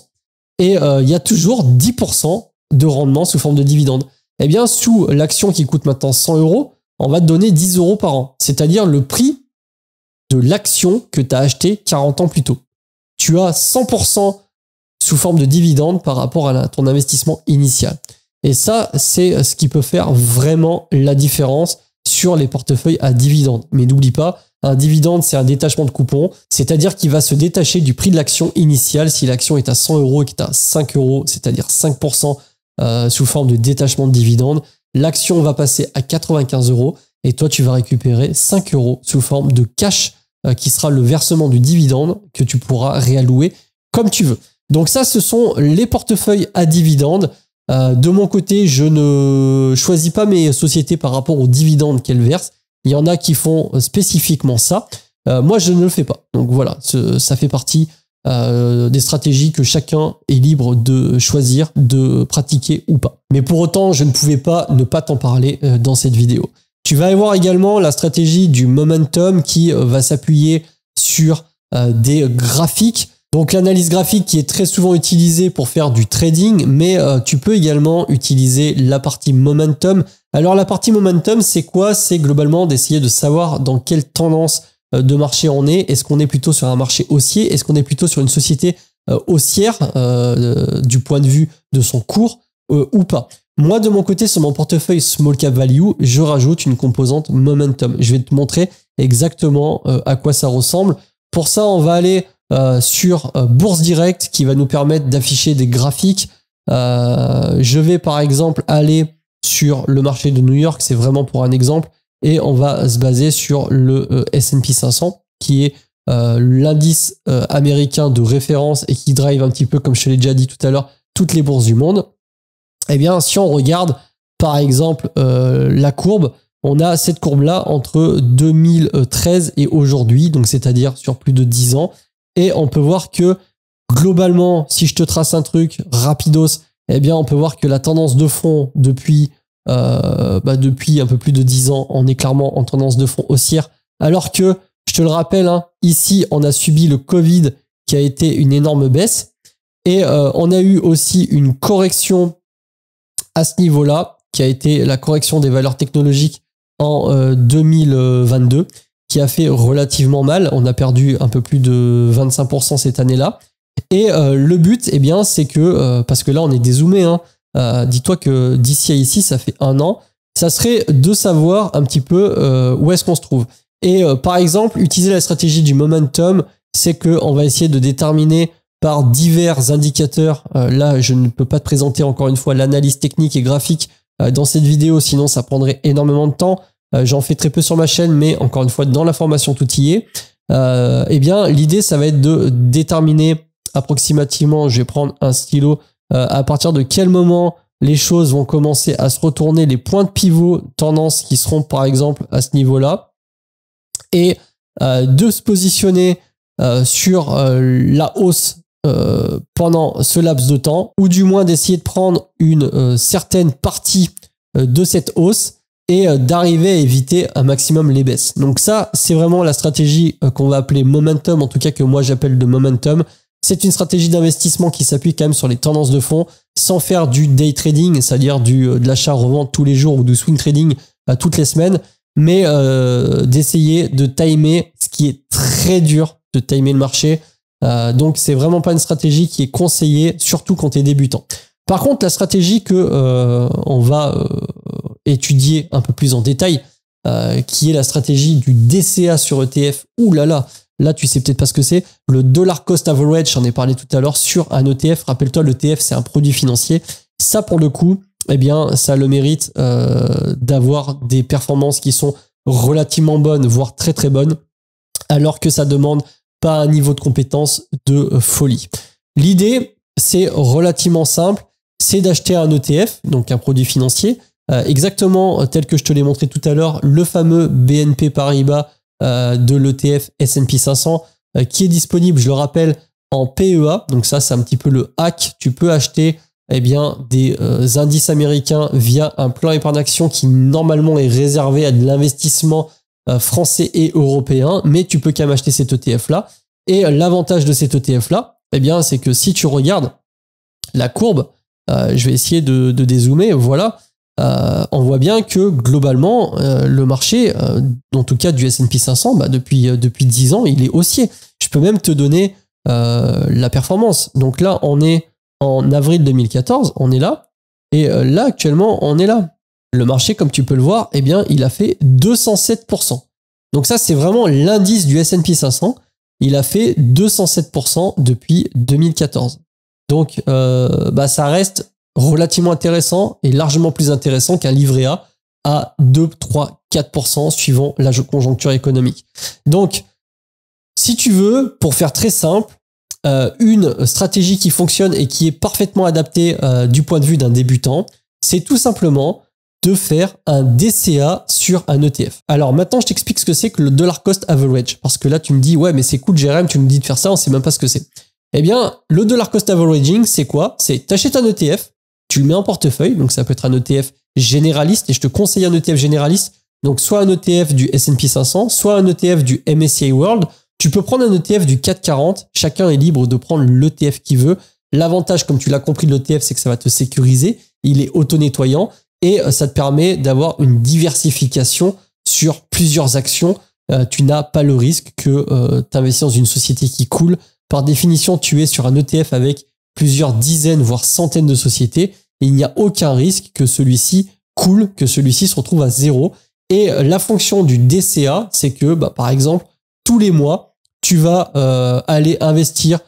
Et il y a toujours 10% de rendement sous forme de dividende. Eh bien, sous l'action qui coûte maintenant 100 euros, on va te donner 10 euros par an. C'est-à-dire le prix de l'action que tu as acheté 40 ans plus tôt. Tu as 100% sous forme de dividende par rapport à ton investissement initial. Et ça, c'est ce qui peut faire vraiment la différence sur les portefeuilles à dividende. Mais n'oublie pas, un dividende, c'est un détachement de coupon, c'est-à-dire qu'il va se détacher du prix de l'action initiale. Si l'action est à 100 euros et que tu as 5 euros, c'est-à-dire 5% sous forme de détachement de dividende, l'action va passer à 95 euros et toi, tu vas récupérer 5 euros sous forme de cash qui sera le versement du dividende que tu pourras réallouer comme tu veux. Donc ça, ce sont les portefeuilles à dividendes. De mon côté, je ne choisis pas mes sociétés par rapport aux dividendes qu'elles versent. Il y en a qui font spécifiquement ça. Moi, je ne le fais pas. Donc voilà, ça fait partie des stratégies que chacun est libre de choisir, de pratiquer ou pas. Mais pour autant, je ne pouvais pas ne pas t'en parler dans cette vidéo. Tu vas voir également la stratégie du momentum qui va s'appuyer sur des graphiques. Donc l'analyse graphique qui est très souvent utilisée pour faire du trading, mais tu peux également utiliser la partie momentum. Alors la partie momentum, c'est quoi? C'est globalement d'essayer de savoir dans quelle tendance de marché on est. Est-ce qu'on est plutôt sur un marché haussier? Est-ce qu'on est plutôt sur une société haussière du point de vue de son cours ou pas? Moi, de mon côté, sur mon portefeuille Small Cap Value, je rajoute une composante momentum. Je vais te montrer exactement à quoi ça ressemble. Pour ça, on va aller sur Bourse Direct qui va nous permettre d'afficher des graphiques. Je vais par exemple aller sur le marché de New York, c'est vraiment pour un exemple, et on va se baser sur le S&P 500 qui est l'indice américain de référence et qui drive un petit peu, comme je te l'ai déjà dit tout à l'heure, toutes les bourses du monde. Eh bien, si on regarde par exemple la courbe, on a cette courbe-là entre 2013 et aujourd'hui, donc c'est-à-dire sur plus de 10 ans. Et on peut voir que globalement, si je te trace un truc rapidos, eh bien, on peut voir que la tendance de fond depuis un peu plus de 10 ans, on est clairement en tendance de fond haussière. Alors que, je te le rappelle, hein, ici, on a subi le Covid qui a été une énorme baisse. Et on a eu aussi une correction à ce niveau-là, qui a été la correction des valeurs technologiques en 2022. Qui a fait relativement mal. On a perdu un peu plus de 25% cette année-là. Et le but, eh bien, c'est que, parce que là, on est dézoomé, hein, dis-toi que d'ici à ici, ça fait 1 an, ça serait de savoir un petit peu où est-ce qu'on se trouve. Et par exemple, utiliser la stratégie du momentum, c'est qu'on va essayer de déterminer par divers indicateurs. Là, je ne peux pas te présenter encore une fois l'analyse technique et graphique dans cette vidéo, sinon ça prendrait énormément de temps. J'en fais très peu sur ma chaîne, mais encore une fois, dans la formation tout y est. Eh bien, l'idée, ça va être de déterminer approximativement, je vais prendre un stylo, à partir de quel moment les choses vont commencer à se retourner, les points de pivot tendance qui seront par exemple à ce niveau-là, et de se positionner sur la hausse pendant ce laps de temps, ou du moins d'essayer de prendre une certaine partie de cette hausse et d'arriver à éviter un maximum les baisses. Donc ça, c'est vraiment la stratégie qu'on va appeler momentum, en tout cas que moi j'appelle de momentum. C'est une stratégie d'investissement qui s'appuie quand même sur les tendances de fond, sans faire du day trading, c'est-à-dire de l'achat-revente tous les jours ou du swing trading toutes les semaines, mais d'essayer de timer, ce qui est très dur de timer le marché. Donc c'est vraiment pas une stratégie qui est conseillée, surtout quand tu es débutant. Par contre, la stratégie que on va étudier un peu plus en détail, qui est la stratégie du DCA sur ETF. Ouh là là, là tu sais peut-être pas ce que c'est. Le dollar cost average, j'en ai parlé tout à l'heure sur un ETF. Rappelle-toi, l'ETF c'est un produit financier. Ça pour le coup, eh bien ça a le mérite d'avoir des performances qui sont relativement bonnes, voire très très bonnes, alors que ça demande pas un niveau de compétence de folie. L'idée, c'est relativement simple, c'est d'acheter un ETF, donc un produit financier, exactement tel que je te l'ai montré tout à l'heure, le fameux BNP Paribas de l'ETF S&P 500, qui est disponible, je le rappelle, en PEA. Donc ça, c'est un petit peu le hack. Tu peux acheter des indices américains via un plan épargne action qui normalement est réservé à de l'investissement français et européen, mais tu peux quand même acheter cet ETF-là. Et l'avantage de cet ETF-là, c'est que si tu regardes la courbe, je vais essayer de dézoomer, voilà, on voit bien que globalement, le marché, en tout cas du S&P 500, depuis 10 ans, il est haussier. Je peux même te donner la performance. Donc là, on est en avril 2014, on est là, et là, actuellement, on est là. Le marché, comme tu peux le voir, il a fait 207%. Donc ça, c'est vraiment l'indice du S&P 500. Il a fait 207% depuis 2014. Donc, ça reste relativement intéressant et largement plus intéressant qu'un livret A à 2, 3, 4% suivant la conjoncture économique. Donc, si tu veux, pour faire très simple, une stratégie qui fonctionne et qui est parfaitement adaptée du point de vue d'un débutant, c'est tout simplement de faire un DCA sur un ETF. Alors maintenant, je t'explique ce que c'est que le dollar cost average. Parce que là, tu me dis, ouais, mais c'est cool, Jérém, tu me dis de faire ça, on sait même pas ce que c'est. Le dollar cost averaging, c'est quoi? C'est t'achètes un ETF, tu le mets en portefeuille, donc ça peut être un ETF généraliste, et je te conseille un ETF généraliste, donc soit un ETF du S&P 500, soit un ETF du MSCI World. Tu peux prendre un ETF du CAC 40, chacun est libre de prendre l'ETF qu'il veut. L'avantage, comme tu l'as compris de l'ETF, c'est que ça va te sécuriser, il est auto-nettoyant, et ça te permet d'avoir une diversification sur plusieurs actions. Tu n'as pas le risque que tu investis dans une société qui coule. Par définition, tu es sur un ETF avec plusieurs dizaines, voire centaines de sociétés. Et il n'y a aucun risque que celui-ci coule, que celui-ci se retrouve à zéro. Et la fonction du DCA, c'est que, par exemple, tous les mois, tu vas aller investir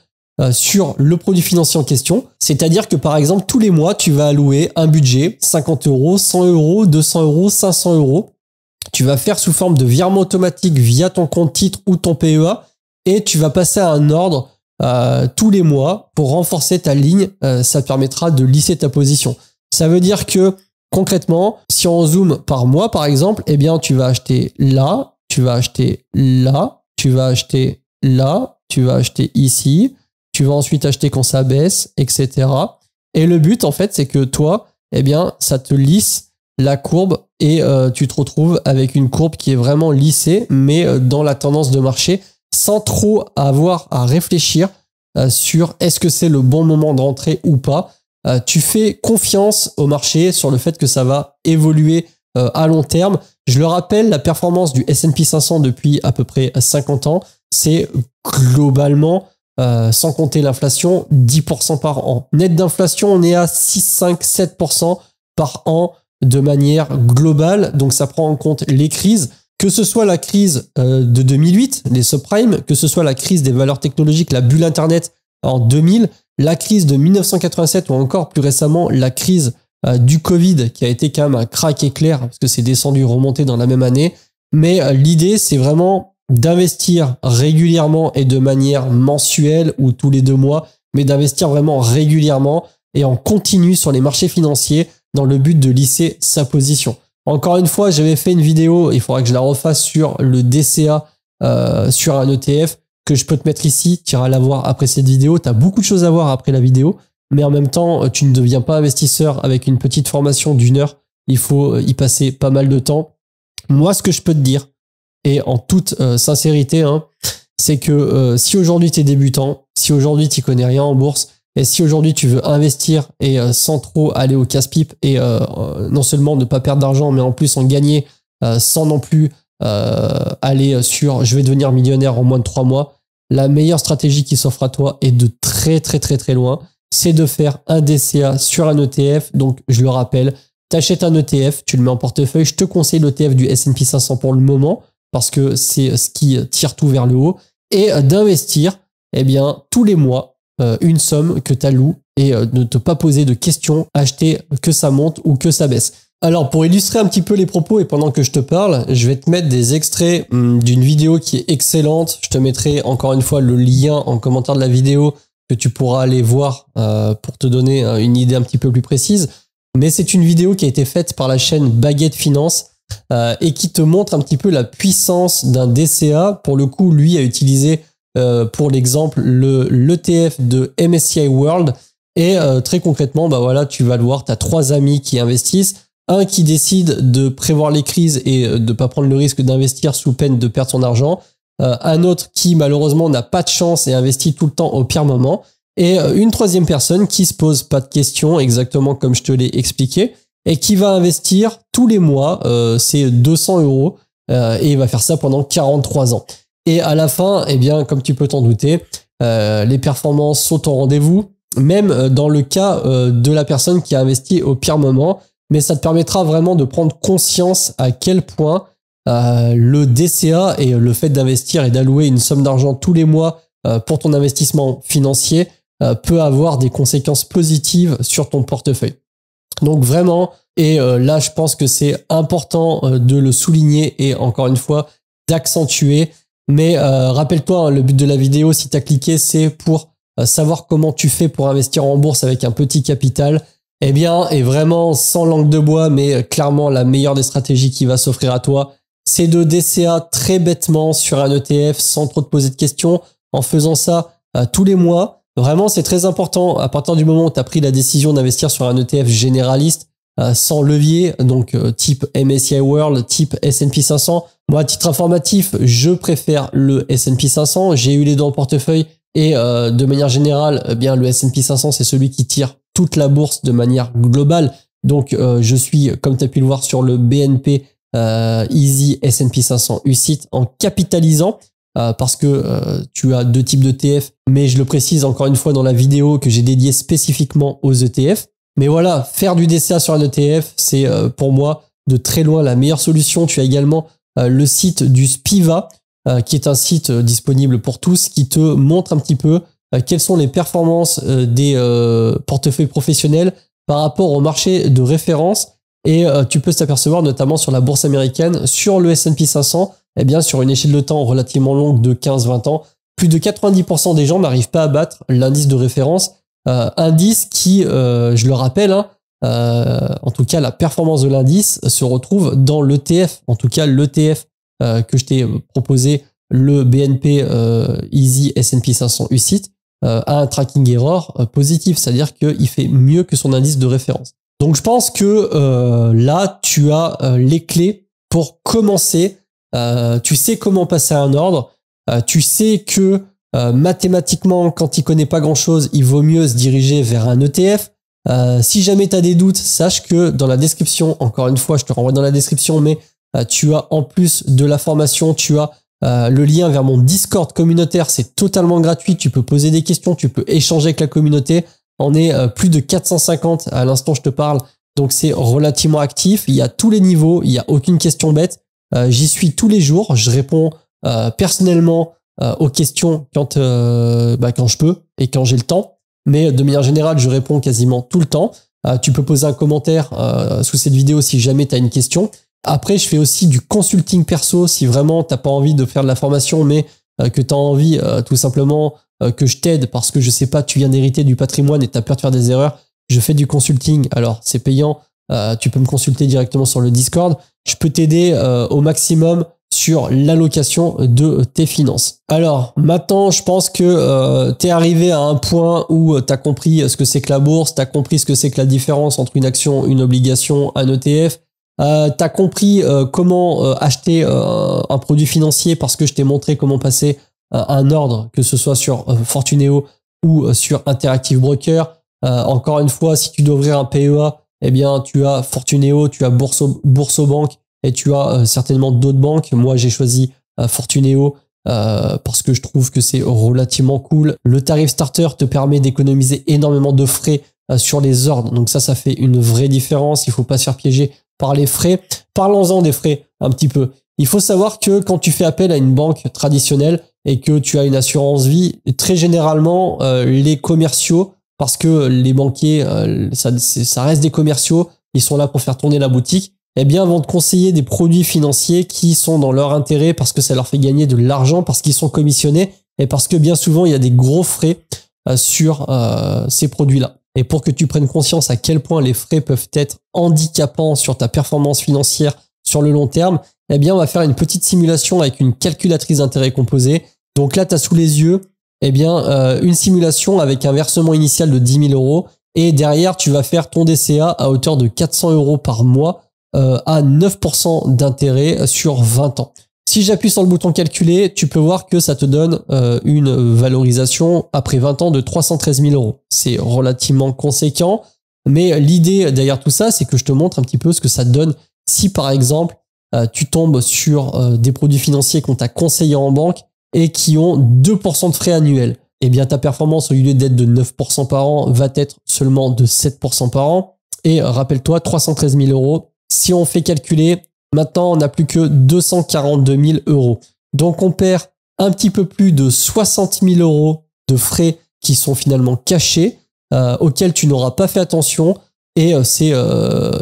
sur le produit financier en question. C'est-à-dire que, par exemple, tous les mois, tu vas allouer un budget, 50 €, 100 €, 200 €, 500 €. Tu vas faire sous forme de virement automatique via ton compte titre ou ton PEA et tu vas passer à un ordre tous les mois pour renforcer ta ligne. Ça te permettra de lisser ta position. Ça veut dire que, concrètement, si on zoome par mois, par exemple, tu vas acheter là, tu vas acheter là, tu vas acheter là, tu vas acheter ici, tu vas ensuite acheter quand ça baisse, etc. Et le but, en fait, c'est que toi, ça te lisse la courbe et tu te retrouves avec une courbe qui est vraiment lissée, mais dans la tendance de marché, sans trop avoir à réfléchir sur est-ce que c'est le bon moment de rentrer ou pas. Tu fais confiance au marché sur le fait que ça va évoluer à long terme. Je le rappelle, la performance du S&P 500 depuis à peu près 50 ans, c'est globalement, sans compter l'inflation, 10% par an. Net d'inflation, on est à 6, 5, 7% par an de manière globale. Donc ça prend en compte les crises, que ce soit la crise de 2008, les subprimes, que ce soit la crise des valeurs technologiques, la bulle Internet en 2000, la crise de 1987 ou encore plus récemment la crise du Covid qui a été quand même un crack éclair parce que c'est descendu, remonté dans la même année. Mais l'idée, c'est vraiment d'investir régulièrement et de manière mensuelle ou tous les 2 mois, mais d'investir vraiment régulièrement et en continu sur les marchés financiers dans le but de lisser sa position. Encore une fois, j'avais fait une vidéo, il faudra que je la refasse sur le DCA sur un ETF que je peux te mettre ici, tu iras la voir après cette vidéo. Tu as beaucoup de choses à voir après la vidéo, mais en même temps, tu ne deviens pas investisseur avec une petite formation d'1 heure. Il faut y passer pas mal de temps. Moi, ce que je peux te dire, et en toute sincérité, hein, c'est que si aujourd'hui tu es débutant, si aujourd'hui tu connais rien en bourse, et si aujourd'hui tu veux investir et sans trop aller au casse-pipe et non seulement ne pas perdre d'argent, mais en plus en gagner sans non plus aller sur je vais devenir millionnaire en moins de 3 mois, la meilleure stratégie qui s'offre à toi est de très loin, c'est de faire un DCA sur un ETF. Donc je le rappelle, tu achètes un ETF, tu le mets en portefeuille. Je te conseille l'ETF du S&P 500 pour le moment parce que c'est ce qui tire tout vers le haut, et d'investir tous les mois une somme que tu alloues et ne te pas poser de questions, acheter que ça monte ou que ça baisse. Alors pour illustrer un petit peu les propos et pendant que je te parle, je vais te mettre des extraits d'une vidéo qui est excellente. Je te mettrai encore une fois le lien en commentaire de la vidéo que tu pourras aller voir pour te donner une idée un petit peu plus précise. Mais c'est une vidéo qui a été faite par la chaîne Baguette Finance et qui te montre un petit peu la puissance d'un DCA. Pour le coup, lui a utilisé pour l'exemple l'ETF de MSCI World. Et très concrètement, voilà, tu vas le voir, tu as 3 amis qui investissent. Un qui décide de prévoir les crises et de ne pas prendre le risque d'investir sous peine de perdre son argent. Un autre qui malheureusement n'a pas de chance et investit tout le temps au pire moment. Et une 3e personne qui se pose pas de questions, exactement comme je te l'ai expliqué, et qui va investir tous les mois, c'est 200 €, et il va faire ça pendant 43 ans. Et à la fin, comme tu peux t'en douter, les performances sont au rendez-vous, même dans le cas de la personne qui a investi au pire moment. Mais ça te permettra vraiment de prendre conscience à quel point le DCA et le fait d'investir et d'allouer une somme d'argent tous les mois pour ton investissement financier peut avoir des conséquences positives sur ton portefeuille. Donc vraiment, et là je pense que c'est important de le souligner et encore une fois d'accentuer. Mais rappelle-toi, le but de la vidéo, si tu as cliqué, c'est pour savoir comment tu fais pour investir en bourse avec un petit capital. Et vraiment, sans langue de bois, mais clairement la meilleure des stratégies qui va s'offrir à toi, c'est de DCA très bêtement sur un ETF sans trop te poser de questions, en faisant ça tous les mois. Vraiment, c'est très important à partir du moment où tu as pris la décision d'investir sur un ETF généraliste, sans levier, donc type MSCI World, type S&P 500. Moi, à titre informatif, je préfère le S&P 500. J'ai eu les deux en portefeuille et de manière générale, le S&P 500, c'est celui qui tire toute la bourse de manière globale. Donc, je suis, comme tu as pu le voir, sur le BNP Easy S&P 500 UCITS en capitalisant parce que tu as 2 types d'ETF, mais je le précise encore une fois dans la vidéo que j'ai dédiée spécifiquement aux ETF. Mais voilà, faire du DCA sur un ETF, c'est pour moi de très loin la meilleure solution. Tu as également le site du Spiva, qui est un site disponible pour tous, qui te montre un petit peu quelles sont les performances des portefeuilles professionnels par rapport au marché de référence. Et tu peux t'apercevoir notamment sur la bourse américaine, sur le S&P 500, sur une échelle de temps relativement longue de 15-20 ans, plus de 90% des gens n'arrivent pas à battre l'indice de référence. Indice qui, je le rappelle, en tout cas la performance de l'indice se retrouve dans l'ETF, en tout cas l'ETF que je t'ai proposé, le BNP Easy S&P 500 UCITS, a un tracking error positif, c'est-à-dire qu'il fait mieux que son indice de référence. Donc je pense que là tu as les clés pour commencer, tu sais comment passer à un ordre, tu sais que mathématiquement, quand il connaît pas grand-chose, il vaut mieux se diriger vers un ETF. Si jamais tu as des doutes, sache que dans la description, encore une fois, je te renvoie dans la description, mais tu as en plus de la formation, tu as le lien vers mon Discord communautaire. C'est totalement gratuit. Tu peux poser des questions, tu peux échanger avec la communauté. On est plus de 450 à l'instant je te parle. Donc c'est relativement actif. Il y a tous les niveaux, il n'y a aucune question bête. J'y suis tous les jours. Je réponds personnellement aux questions quand je peux et quand j'ai le temps. Mais de manière générale, je réponds quasiment tout le temps. Tu peux poser un commentaire sous cette vidéo si jamais tu as une question. Après, je fais aussi du consulting perso si vraiment tu n'as pas envie de faire de la formation, mais que tu as envie tout simplement que je t'aide parce que je sais pas, tu viens d'hériter du patrimoine et tu as peur de faire des erreurs. je fais du consulting. Alors, c'est payant. Tu peux me consulter directement sur le Discord. Je peux t'aider au maximum sur l'allocation de tes finances. Alors, maintenant, je pense que tu es arrivé à un point où tu as compris ce que c'est que la bourse, tu as compris ce que c'est que la différence entre une action, une obligation, un ETF. Tu as compris comment acheter un produit financier parce que je t'ai montré comment passer un ordre, que ce soit sur Fortuneo ou sur Interactive Broker. Encore une fois, si tu dois ouvrir un PEA, eh bien, tu as Fortuneo, tu as Bourso-Bank et tu as certainement d'autres banques. Moi, j'ai choisi Fortuneo parce que je trouve que c'est relativement cool. Le tarif starter te permet d'économiser énormément de frais sur les ordres. Donc ça fait une vraie différence. Il faut pas se faire piéger par les frais. Parlons-en des frais un petit peu. Il faut savoir que quand tu fais appel à une banque traditionnelle et que tu as une assurance vie, très généralement, les commerciaux, parce que les banquiers, ça reste des commerciaux, ils sont là pour faire tourner la boutique, eh bien, vont te conseiller des produits financiers qui sont dans leur intérêt parce que ça leur fait gagner de l'argent, parce qu'ils sont commissionnés et parce que bien souvent, il y a des gros frais sur ces produits-là. Et pour que tu prennes conscience à quel point les frais peuvent être handicapants sur ta performance financière sur le long terme, eh bien, on va faire une petite simulation avec une calculatrice d'intérêt composé. Donc là, tu as sous les yeux eh bien, une simulation avec un versement initial de 10 000 euros et derrière, tu vas faire ton DCA à hauteur de 400 euros par mois à 9% d'intérêt sur 20 ans. Si j'appuie sur le bouton calculer, tu peux voir que ça te donne une valorisation après 20 ans de 313 000 euros. C'est relativement conséquent, mais l'idée derrière tout ça, c'est que je te montre un petit peu ce que ça donne si par exemple, tu tombes sur des produits financiers qu'on t'a conseillés en banque et qui ont 2% de frais annuels. Eh bien, ta performance, au lieu d'être de 9% par an, va être seulement de 7% par an. Et rappelle-toi, 313 000 euros. Si on fait calculer, maintenant, on n'a plus que 242 000 euros. Donc, on perd un petit peu plus de 60 000 euros de frais qui sont finalement cachés, auxquels tu n'auras pas fait attention. Et c'est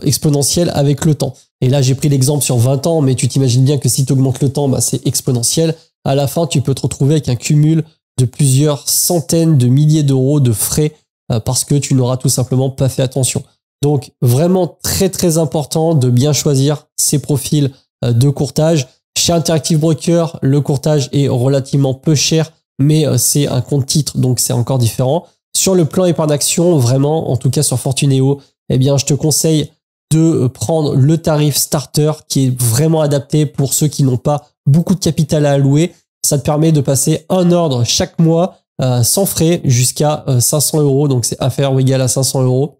exponentiel avec le temps. Et là, j'ai pris l'exemple sur 20 ans, mais tu t'imagines bien que si tu augmentes le temps, bah, c'est exponentiel. À la fin, tu peux te retrouver avec un cumul de plusieurs centaines de milliers d'euros de frais parce que tu n'auras tout simplement pas fait attention. Donc, vraiment très, très important de bien choisir ces profils de courtage. Chez Interactive Broker, le courtage est relativement peu cher, mais c'est un compte titre, donc c'est encore différent. Sur le plan épargne action, vraiment, en tout cas sur Fortuneo, eh bien, je te conseille de prendre le tarif starter qui est vraiment adapté pour ceux qui n'ont pas beaucoup de capital à allouer. Ça te permet de passer un ordre chaque mois sans frais jusqu'à 500 euros. Donc, c'est inférieur ou égal à 500 euros.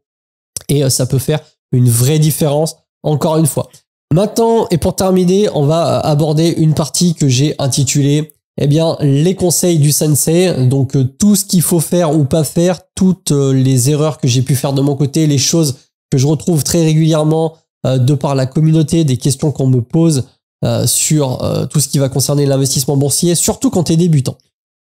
Et ça peut faire une vraie différence, encore une fois. Maintenant, et pour terminer, on va aborder une partie que j'ai intitulée eh bien, les conseils du sensei. Donc, tout ce qu'il faut faire ou pas faire, toutes les erreurs que j'ai pu faire de mon côté, les choses que je retrouve très régulièrement de par la communauté, des questions qu'on me pose sur tout ce qui va concerner l'investissement boursier, surtout quand tu es débutant.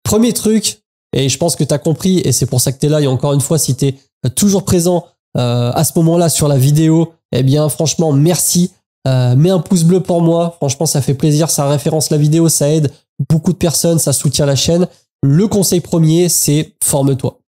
Premier truc, et je pense que tu as compris, et c'est pour ça que tu es là, et encore une fois, si tu es toujours présent à ce moment-là sur la vidéo, eh bien, franchement, merci. Mets un pouce bleu pour moi, franchement, ça fait plaisir, ça référence la vidéo, ça aide beaucoup de personnes, ça soutient la chaîne. Le conseil premier, c'est forme-toi.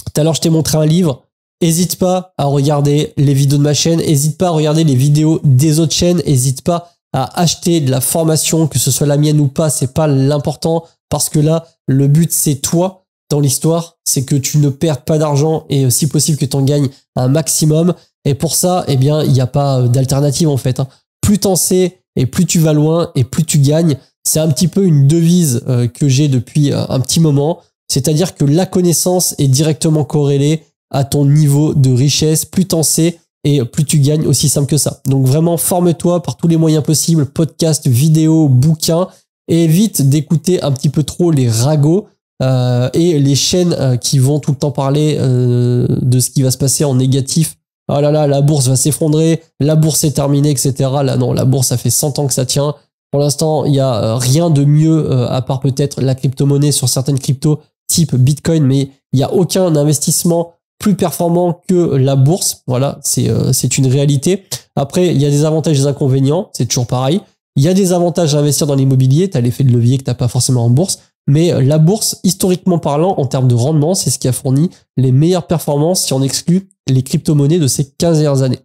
Tout à l'heure, je t'ai montré un livre. N'hésite pas à regarder les vidéos de ma chaîne, n'hésite pas à regarder les vidéos des autres chaînes, n'hésite pas à acheter de la formation, que ce soit la mienne ou pas, c'est pas l'important parce que là, le but c'est toi dans l'histoire, c'est que tu ne perds pas d'argent et si possible que tu en gagnes un maximum. Et pour ça, eh bien, il n'y a pas d'alternative en fait. Plus t'en sais et plus tu vas loin et plus tu gagnes. C'est un petit peu une devise que j'ai depuis un petit moment. C'est-à-dire que la connaissance est directement corrélée à ton niveau de richesse. Plus t'en sais et plus tu gagnes, aussi simple que ça. Donc vraiment, forme-toi par tous les moyens possibles, podcast, vidéo, bouquins, et évite d'écouter un petit peu trop les ragots et les chaînes qui vont tout le temps parler de ce qui va se passer en négatif. Oh là là, la bourse va s'effondrer, la bourse est terminée, etc. Là non, la bourse, ça fait 100 ans que ça tient. Pour l'instant, il n'y a rien de mieux à part peut-être la crypto-monnaie sur certaines cryptos type Bitcoin, mais il n'y a aucun investissement plus performant que la bourse. Voilà, c'est une réalité. Après, il y a des avantages et des inconvénients, c'est toujours pareil. Il y a des avantages à investir dans l'immobilier, tu as l'effet de levier que tu n'as pas forcément en bourse, mais la bourse, historiquement parlant, en termes de rendement, c'est ce qui a fourni les meilleures performances si on exclut les crypto-monnaies de ces 15 dernières années.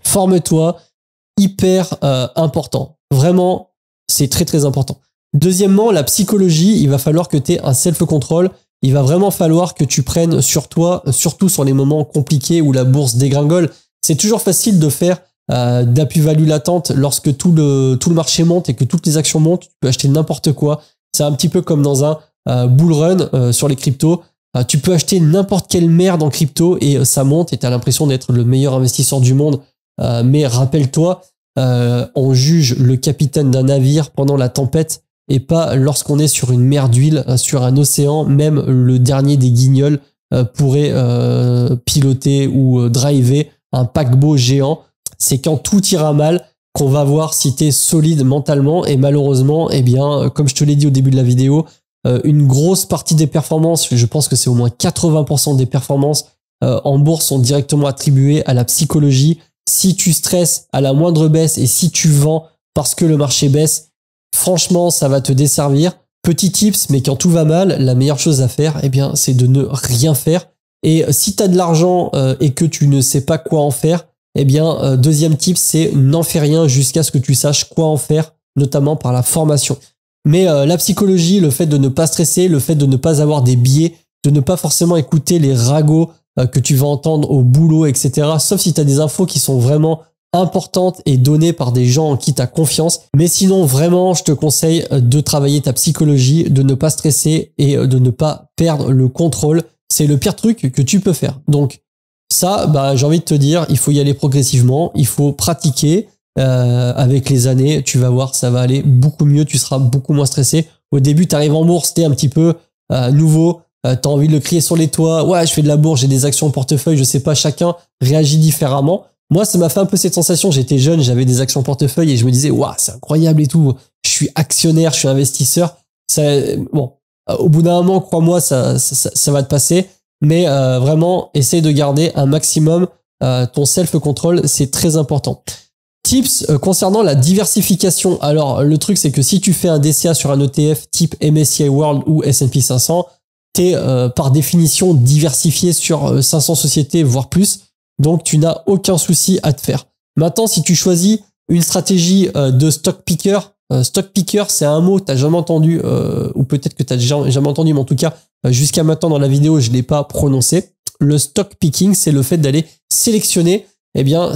Forme-toi, hyper important. Vraiment, c'est très très important. Deuxièmement, la psychologie, il va falloir que tu aies un self-control. Il va vraiment falloir que tu prennes sur toi, surtout sur les moments compliqués où la bourse dégringole. C'est toujours facile de faire de la plus-value latente lorsque tout le marché monte et que toutes les actions montent. Tu peux acheter n'importe quoi. C'est un petit peu comme dans un bull run sur les cryptos. Tu peux acheter n'importe quelle merde en crypto et ça monte et tu as l'impression d'être le meilleur investisseur du monde. Mais rappelle-toi, on juge le capitaine d'un navire pendant la tempête et pas lorsqu'on est sur une mer d'huile, sur un océan. Même le dernier des guignols pourrait piloter ou driver un paquebot géant. C'est quand tout ira mal qu'on va voir si tu es solide mentalement. Et malheureusement, eh bien, comme je te l'ai dit au début de la vidéo, une grosse partie des performances, je pense que c'est au moins 80% des performances en bourse sont directement attribuées à la psychologie. Si tu stresses à la moindre baisse et si tu vends parce que le marché baisse, franchement, ça va te desservir. Petit tips, mais quand tout va mal, la meilleure chose à faire, eh bien, c'est de ne rien faire. Et si tu as de l'argent et que tu ne sais pas quoi en faire, eh bien, deuxième tip, c'est n'en fais rien jusqu'à ce que tu saches quoi en faire, notamment par la formation. Mais la psychologie, le fait de ne pas stresser, le fait de ne pas avoir des biais, de ne pas forcément écouter les ragots que tu vas entendre au boulot, etc. Sauf si tu as des infos qui sont vraiment importantes et données par des gens en qui tu as confiance. Mais sinon, vraiment, je te conseille de travailler ta psychologie, de ne pas stresser et de ne pas perdre le contrôle. C'est le pire truc que tu peux faire. Donc ça, j'ai envie de te dire, il faut y aller progressivement, il faut pratiquer. Avec les années, tu vas voir, ça va aller beaucoup mieux, tu seras beaucoup moins stressé. Au début, tu arrives en bourse, t'es un petit peu nouveau, t'as envie de le crier sur les toits, ouais, je fais de la bourse, j'ai des actions en portefeuille, je sais pas, chacun réagit différemment. Moi, ça m'a fait un peu cette sensation, j'étais jeune, j'avais des actions en portefeuille et je me disais, waouh, c'est incroyable et tout, je suis actionnaire, je suis investisseur. Bon, au bout d'un moment, crois-moi, ça va te passer, mais vraiment, essaye de garder un maximum ton self-control, c'est très important. Tips concernant la diversification. Alors, le truc, c'est que si tu fais un DCA sur un ETF type MSCI World ou S&P 500, t'es par définition diversifié sur 500 sociétés, voire plus. Donc, tu n'as aucun souci à te faire. Maintenant, si tu choisis une stratégie de stock picker, c'est un mot que tu n'as jamais entendu, ou peut-être que tu n'as jamais entendu, mais en tout cas, jusqu'à maintenant dans la vidéo, je ne l'ai pas prononcé. Le stock picking, c'est le fait d'aller sélectionner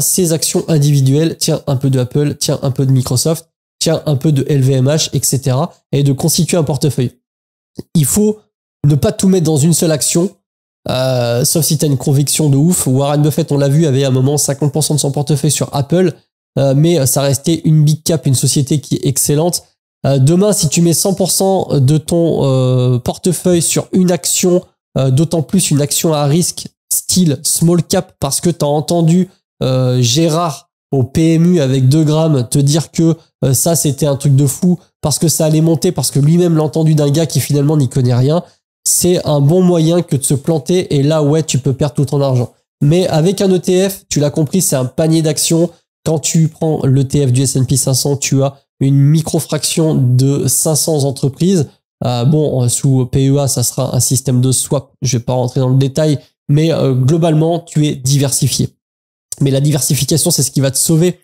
ces actions individuelles, tiens un peu de Apple, tiens un peu de Microsoft, tiens un peu de LVMH, etc. et de constituer un portefeuille. Il faut ne pas tout mettre dans une seule action, sauf si tu as une conviction de ouf. Warren Buffett, on l'a vu, avait à un moment 50% de son portefeuille sur Apple, mais ça restait une big cap, une société qui est excellente. Demain, si tu mets 100% de ton portefeuille sur une action, d'autant plus une action à risque, style small cap, parce que tu as entendu Gérard au PMU avec 2 grammes te dire que ça c'était un truc de fou parce que ça allait monter, parce que lui-même l'a entendu d'un gars qui finalement n'y connaît rien, c'est un bon moyen que de se planter et là ouais tu peux perdre tout ton argent. Mais avec un ETF, tu l'as compris, c'est un panier d'actions. Quand tu prends l'ETF du S&P 500, tu as une micro-fraction de 500 entreprises. Sous PEA, ça sera un système de swap. Je vais pas rentrer dans le détail, mais globalement, tu es diversifié. Mais la diversification, c'est ce qui va te sauver.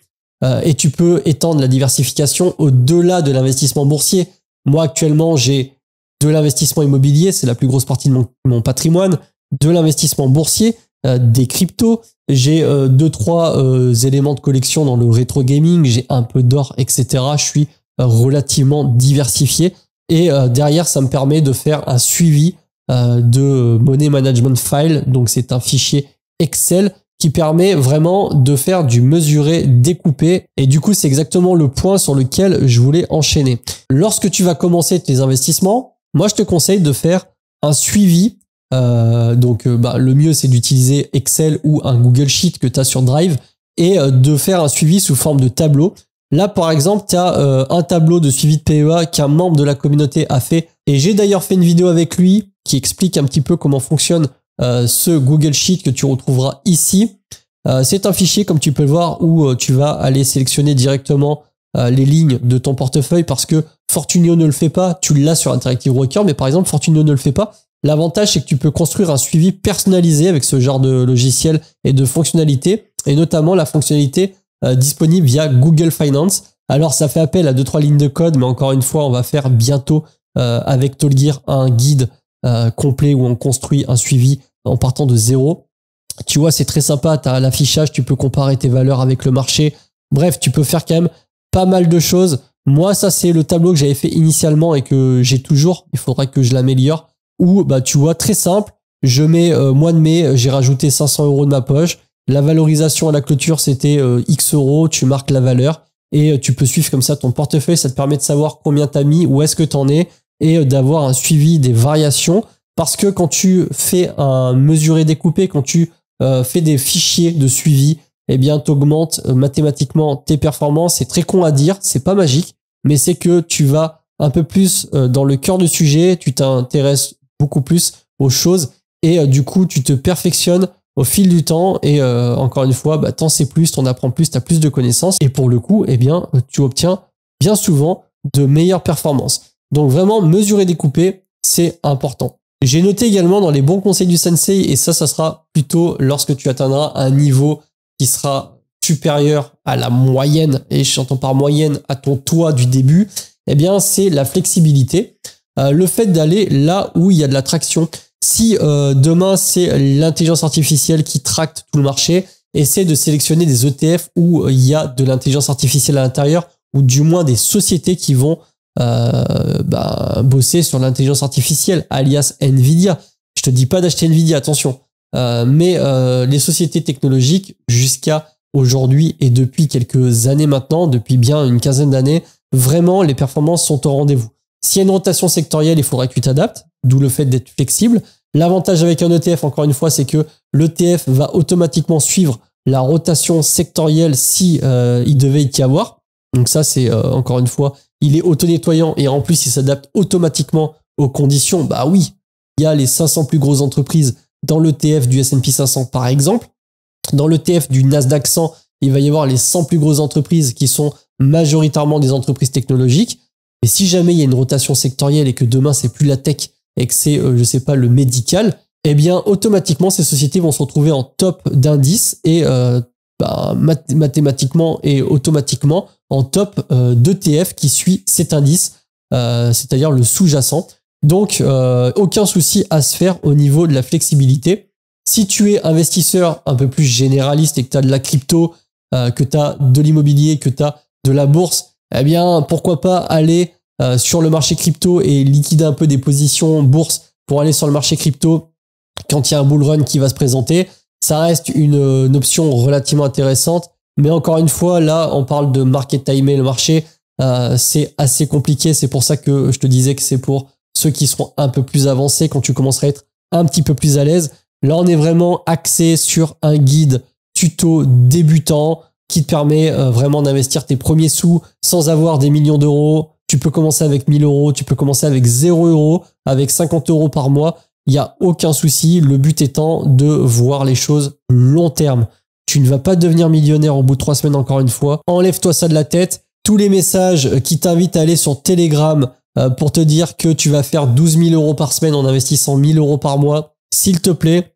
Et tu peux étendre la diversification au-delà de l'investissement boursier. Moi, actuellement, j'ai de l'investissement immobilier, c'est la plus grosse partie de mon patrimoine, de l'investissement boursier, des cryptos, j'ai 2-3 éléments de collection dans le rétro gaming, j'ai un peu d'or, etc. Je suis relativement diversifié. Et derrière, ça me permet de faire un suivi de Money Management File. Donc, c'est un fichier Excel qui permet vraiment de faire du mesuré découpé. Et du coup, c'est exactement le point sur lequel je voulais enchaîner. Lorsque tu vas commencer tes investissements, moi, je te conseille de faire un suivi. Le mieux, c'est d'utiliser Excel ou un Google Sheet que tu as sur Drive et de faire un suivi sous forme de tableau. Là, par exemple, tu as un tableau de suivi de PEA qu'un membre de la communauté a fait. Et j'ai d'ailleurs fait une vidéo avec lui qui explique un petit peu comment fonctionne ce Google Sheet que tu retrouveras ici. C'est un fichier, comme tu peux le voir, où tu vas aller sélectionner directement les lignes de ton portefeuille parce que Fortunio ne le fait pas. Tu l'as sur Interactive Broker, mais par exemple, Fortunio ne le fait pas. L'avantage, c'est que tu peux construire un suivi personnalisé avec ce genre de logiciel et de fonctionnalités, et notamment la fonctionnalité disponible via Google Finance. Alors, ça fait appel à 2-3 lignes de code, mais encore une fois, on va faire bientôt avec Tallgear un guide complet où on construit un suivi en partant de zéro. Tu vois, c'est très sympa, tu as l'affichage, tu peux comparer tes valeurs avec le marché. Bref, tu peux faire quand même pas mal de choses. Moi, ça, c'est le tableau que j'avais fait initialement et que j'ai toujours. Il faudra que je l'améliore. Où, bah, tu vois, très simple. Je mets mois de mai, j'ai rajouté 500 € de ma poche. La valorisation à la clôture, c'était X euros. Tu marques la valeur et tu peux suivre comme ça ton portefeuille. Ça te permet de savoir combien tu as mis, où est-ce que tu en es et d'avoir un suivi des variations. Parce que quand tu fais un mesuré découpé, quand tu fais des fichiers de suivi, eh bien, tu augmentes mathématiquement tes performances. C'est très con à dire, c'est pas magique, mais c'est que tu vas un peu plus dans le cœur du sujet, tu t'intéresses beaucoup plus aux choses et du coup, tu te perfectionnes au fil du temps et encore une fois, bah, t'en sais plus, t'en apprends plus, t'as plus de connaissances et pour le coup, eh bien, tu obtiens bien souvent de meilleures performances. Donc vraiment, mesurer, découper, c'est important. J'ai noté également dans les bons conseils du sensei, et ça sera plutôt lorsque tu atteindras un niveau qui sera supérieur à la moyenne, et j'entends par moyenne à ton toit du début, eh bien c'est la flexibilité. Le fait d'aller là où il y a de la traction. Si demain c'est l'intelligence artificielle qui tracte tout le marché, essaie de sélectionner des ETF où il y a de l'intelligence artificielle à l'intérieur, ou du moins des sociétés qui vont bosser sur l'intelligence artificielle, alias Nvidia. Je te dis pas d'acheter Nvidia, attention. Mais les sociétés technologiques, jusqu'à aujourd'hui et depuis quelques années maintenant, depuis bien une quinzaine d'années, vraiment les performances sont au rendez-vous. S'il y a une rotation sectorielle, il faudra que tu t'adaptes, d'où le fait d'être flexible. L'avantage avec un ETF, encore une fois, c'est que l'ETF va automatiquement suivre la rotation sectorielle si il devait y avoir. Donc ça, c'est encore une fois, il est auto-nettoyant et en plus, il s'adapte automatiquement aux conditions. Bah oui, il y a les 500 plus grosses entreprises dans l'ETF du S&P 500 par exemple. Dans l'ETF du Nasdaq 100, il va y avoir les 100 plus grosses entreprises qui sont majoritairement des entreprises technologiques. Et si jamais il y a une rotation sectorielle et que demain c'est plus la tech et que c'est, je sais pas, le médical, eh bien automatiquement ces sociétés vont se retrouver en top d'indice et mathématiquement et automatiquement en top d'ETF qui suit cet indice, c'est-à-dire le sous-jacent. Donc aucun souci à se faire au niveau de la flexibilité. Si tu es investisseur un peu plus généraliste et que tu as de la crypto, que tu as de l'immobilier, que tu as de la bourse, eh bien pourquoi pas aller sur le marché crypto et liquider un peu des positions bourse pour aller sur le marché crypto quand il y a un bull run qui va se présenter. Ça reste une option relativement intéressante, mais encore une fois, là, on parle de market timer le marché, c'est assez compliqué, c'est pour ça que je te disais que c'est pour ceux qui seront un peu plus avancés quand tu commenceras à être un petit peu plus à l'aise. Là, on est vraiment axé sur un guide tuto débutant qui te permet vraiment d'investir tes premiers sous sans avoir des millions d'euros. Tu peux commencer avec 1000 euros, tu peux commencer avec 0 euros, avec 50 euros par mois. Il n'y a aucun souci. Le but étant de voir les choses long terme. Tu ne vas pas devenir millionnaire au bout de 3 semaines encore une fois. Enlève-toi ça de la tête. Tous les messages qui t'invitent à aller sur Telegram pour te dire que tu vas faire 12 000 euros par semaine en investissant 1000 euros par mois, s'il te plaît,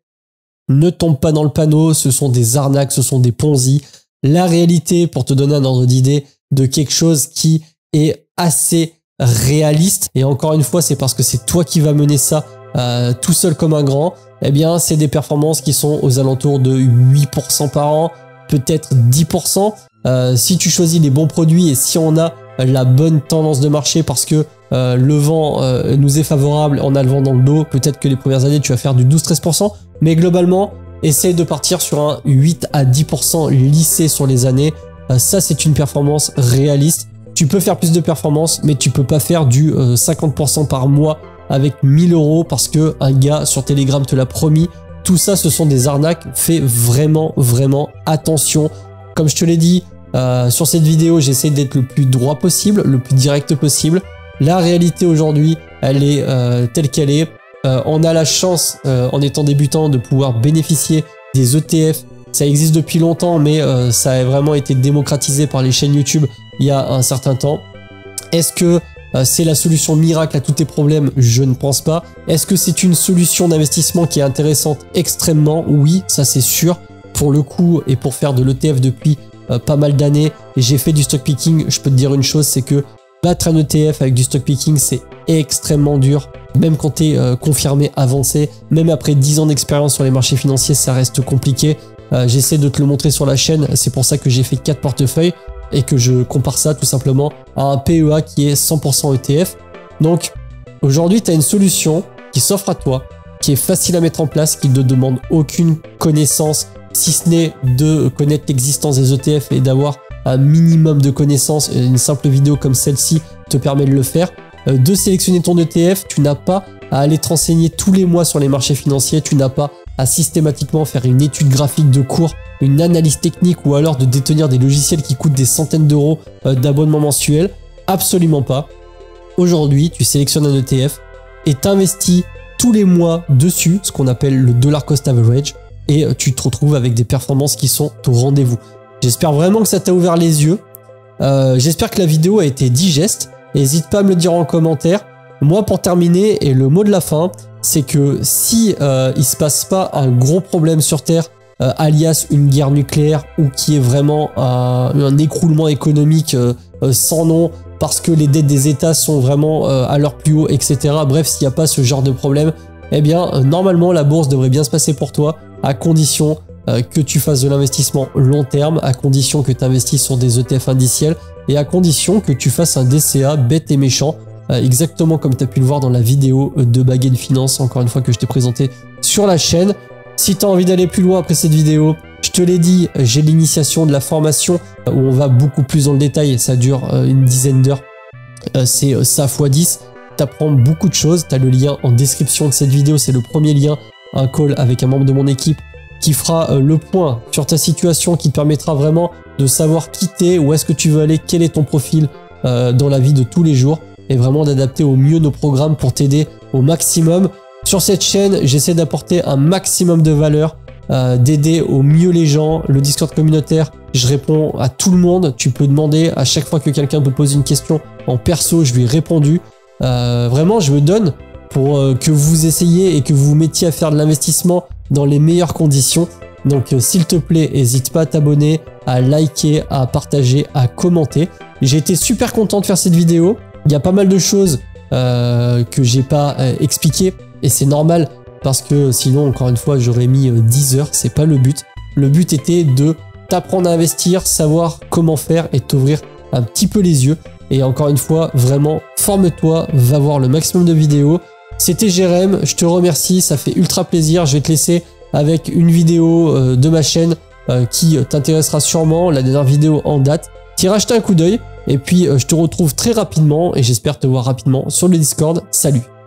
ne tombe pas dans le panneau. Ce sont des arnaques, ce sont des ponzi. La réalité, pour te donner un ordre d'idée de quelque chose qui est assez réaliste, et encore une fois, c'est parce que c'est toi qui vas mener ça tout seul comme un grand, eh bien, c'est des performances qui sont aux alentours de 8% par an, peut-être 10%. Si tu choisis les bons produits et si on a la bonne tendance de marché parce que le vent nous est favorable, on a le vent dans le dos, peut-être que les premières années, tu vas faire du 12-13%, mais globalement, essaye de partir sur un 8 à 10% lissé sur les années. Ça, c'est une performance réaliste. Tu peux faire plus de performance, mais tu peux pas faire du 50% par mois avec 1000 euros parce que un gars sur Telegram te l'a promis. Tout ça, ce sont des arnaques. Fais vraiment, vraiment attention. Comme je te l'ai dit, sur cette vidéo, j'essaie d'être le plus droit possible, le plus direct possible. La réalité aujourd'hui, elle est telle qu'elle est. On a la chance, en étant débutant, de pouvoir bénéficier des ETF. Ça existe depuis longtemps, mais ça a vraiment été démocratisé par les chaînes YouTube il y a un certain temps. Est-ce que c'est la solution miracle à tous tes problèmes? Je ne pense pas. Est-ce que c'est une solution d'investissement qui est intéressante? Extrêmement, oui, ça c'est sûr. Pour le coup, et pour faire de l'ETF depuis pas mal d'années, et j'ai fait du stock picking, je peux te dire une chose, c'est que battre un ETF avec du stock picking, c'est extrêmement dur. Même quand tu es confirmé, avancé, même après 10 ans d'expérience sur les marchés financiers, ça reste compliqué. J'essaie de te le montrer sur la chaîne, c'est pour ça que j'ai fait 4 portefeuilles et que je compare ça tout simplement à un PEA qui est 100% ETF. Donc aujourd'hui, tu as une solution qui s'offre à toi, qui est facile à mettre en place, qui ne demande aucune connaissance, si ce n'est de connaître l'existence des ETF et d'avoir un minimum de connaissances. Une simple vidéo comme celle-ci te permet de le faire. De sélectionner ton ETF, tu n'as pas à aller te renseigner tous les mois sur les marchés financiers, tu n'as pas à systématiquement faire une étude graphique de cours, une analyse technique ou alors de détenir des logiciels qui coûtent des centaines d'euros d'abonnement mensuel. Absolument pas. Aujourd'hui, tu sélectionnes un ETF et t'investis tous les mois dessus, ce qu'on appelle le dollar cost average, et tu te retrouves avec des performances qui sont au rendez-vous. J'espère vraiment que ça t'a ouvert les yeux. J'espère que la vidéo a été digeste. N'hésite pas à me le dire en commentaire. Moi, pour terminer, et le mot de la fin, c'est que si il se passe pas un gros problème sur Terre, alias une guerre nucléaire, ou qui est vraiment un écroulement économique sans nom, parce que les dettes des États sont vraiment à leur plus haut, etc. Bref, s'il n'y a pas ce genre de problème, eh bien, normalement, la bourse devrait bien se passer pour toi, à condition que tu fasses de l'investissement long terme, à condition que tu investisses sur des ETF indiciels, et à condition que tu fasses un DCA bête et méchant, exactement comme tu as pu le voir dans la vidéo de Baguette Finance, encore une fois que je t'ai présenté sur la chaîne. Si tu as envie d'aller plus loin après cette vidéo, je te l'ai dit, j'ai l'initiation de la formation où on va beaucoup plus dans le détail, ça dure une dizaine d'heures, c'est ça x10, tu apprends beaucoup de choses, tu as le lien en description de cette vidéo, c'est le premier lien, un call avec un membre de mon équipe qui fera le point sur ta situation, qui te permettra vraiment de savoir qui t'es, où est-ce que tu veux aller, quel est ton profil dans la vie de tous les jours, et vraiment d'adapter au mieux nos programmes pour t'aider au maximum. Sur cette chaîne, j'essaie d'apporter un maximum de valeur, d'aider au mieux les gens. Le Discord communautaire, je réponds à tout le monde. Tu peux demander à chaque fois que quelqu'un te pose une question en perso, je lui ai répondu. Vraiment, je me donne pour que vous essayiez et que vous vous mettiez à faire de l'investissement dans les meilleures conditions. Donc s'il te plaît, n'hésite pas à t'abonner, à liker, à partager, à commenter. J'ai été super content de faire cette vidéo. Il y a pas mal de choses que j'ai pas expliquées et c'est normal parce que sinon, encore une fois, j'aurais mis 10 heures. C'est pas le but. Le but était de t'apprendre à investir, savoir comment faire et t'ouvrir un petit peu les yeux. Et encore une fois, vraiment, forme-toi, va voir le maximum de vidéos. C'était Jérém, je te remercie, ça fait ultra plaisir. Je vais te laisser avec une vidéo de ma chaîne qui t'intéressera sûrement, la dernière vidéo en date. T'iras jeter un coup d'œil et puis je te retrouve très rapidement et j'espère te voir rapidement sur le Discord. Salut!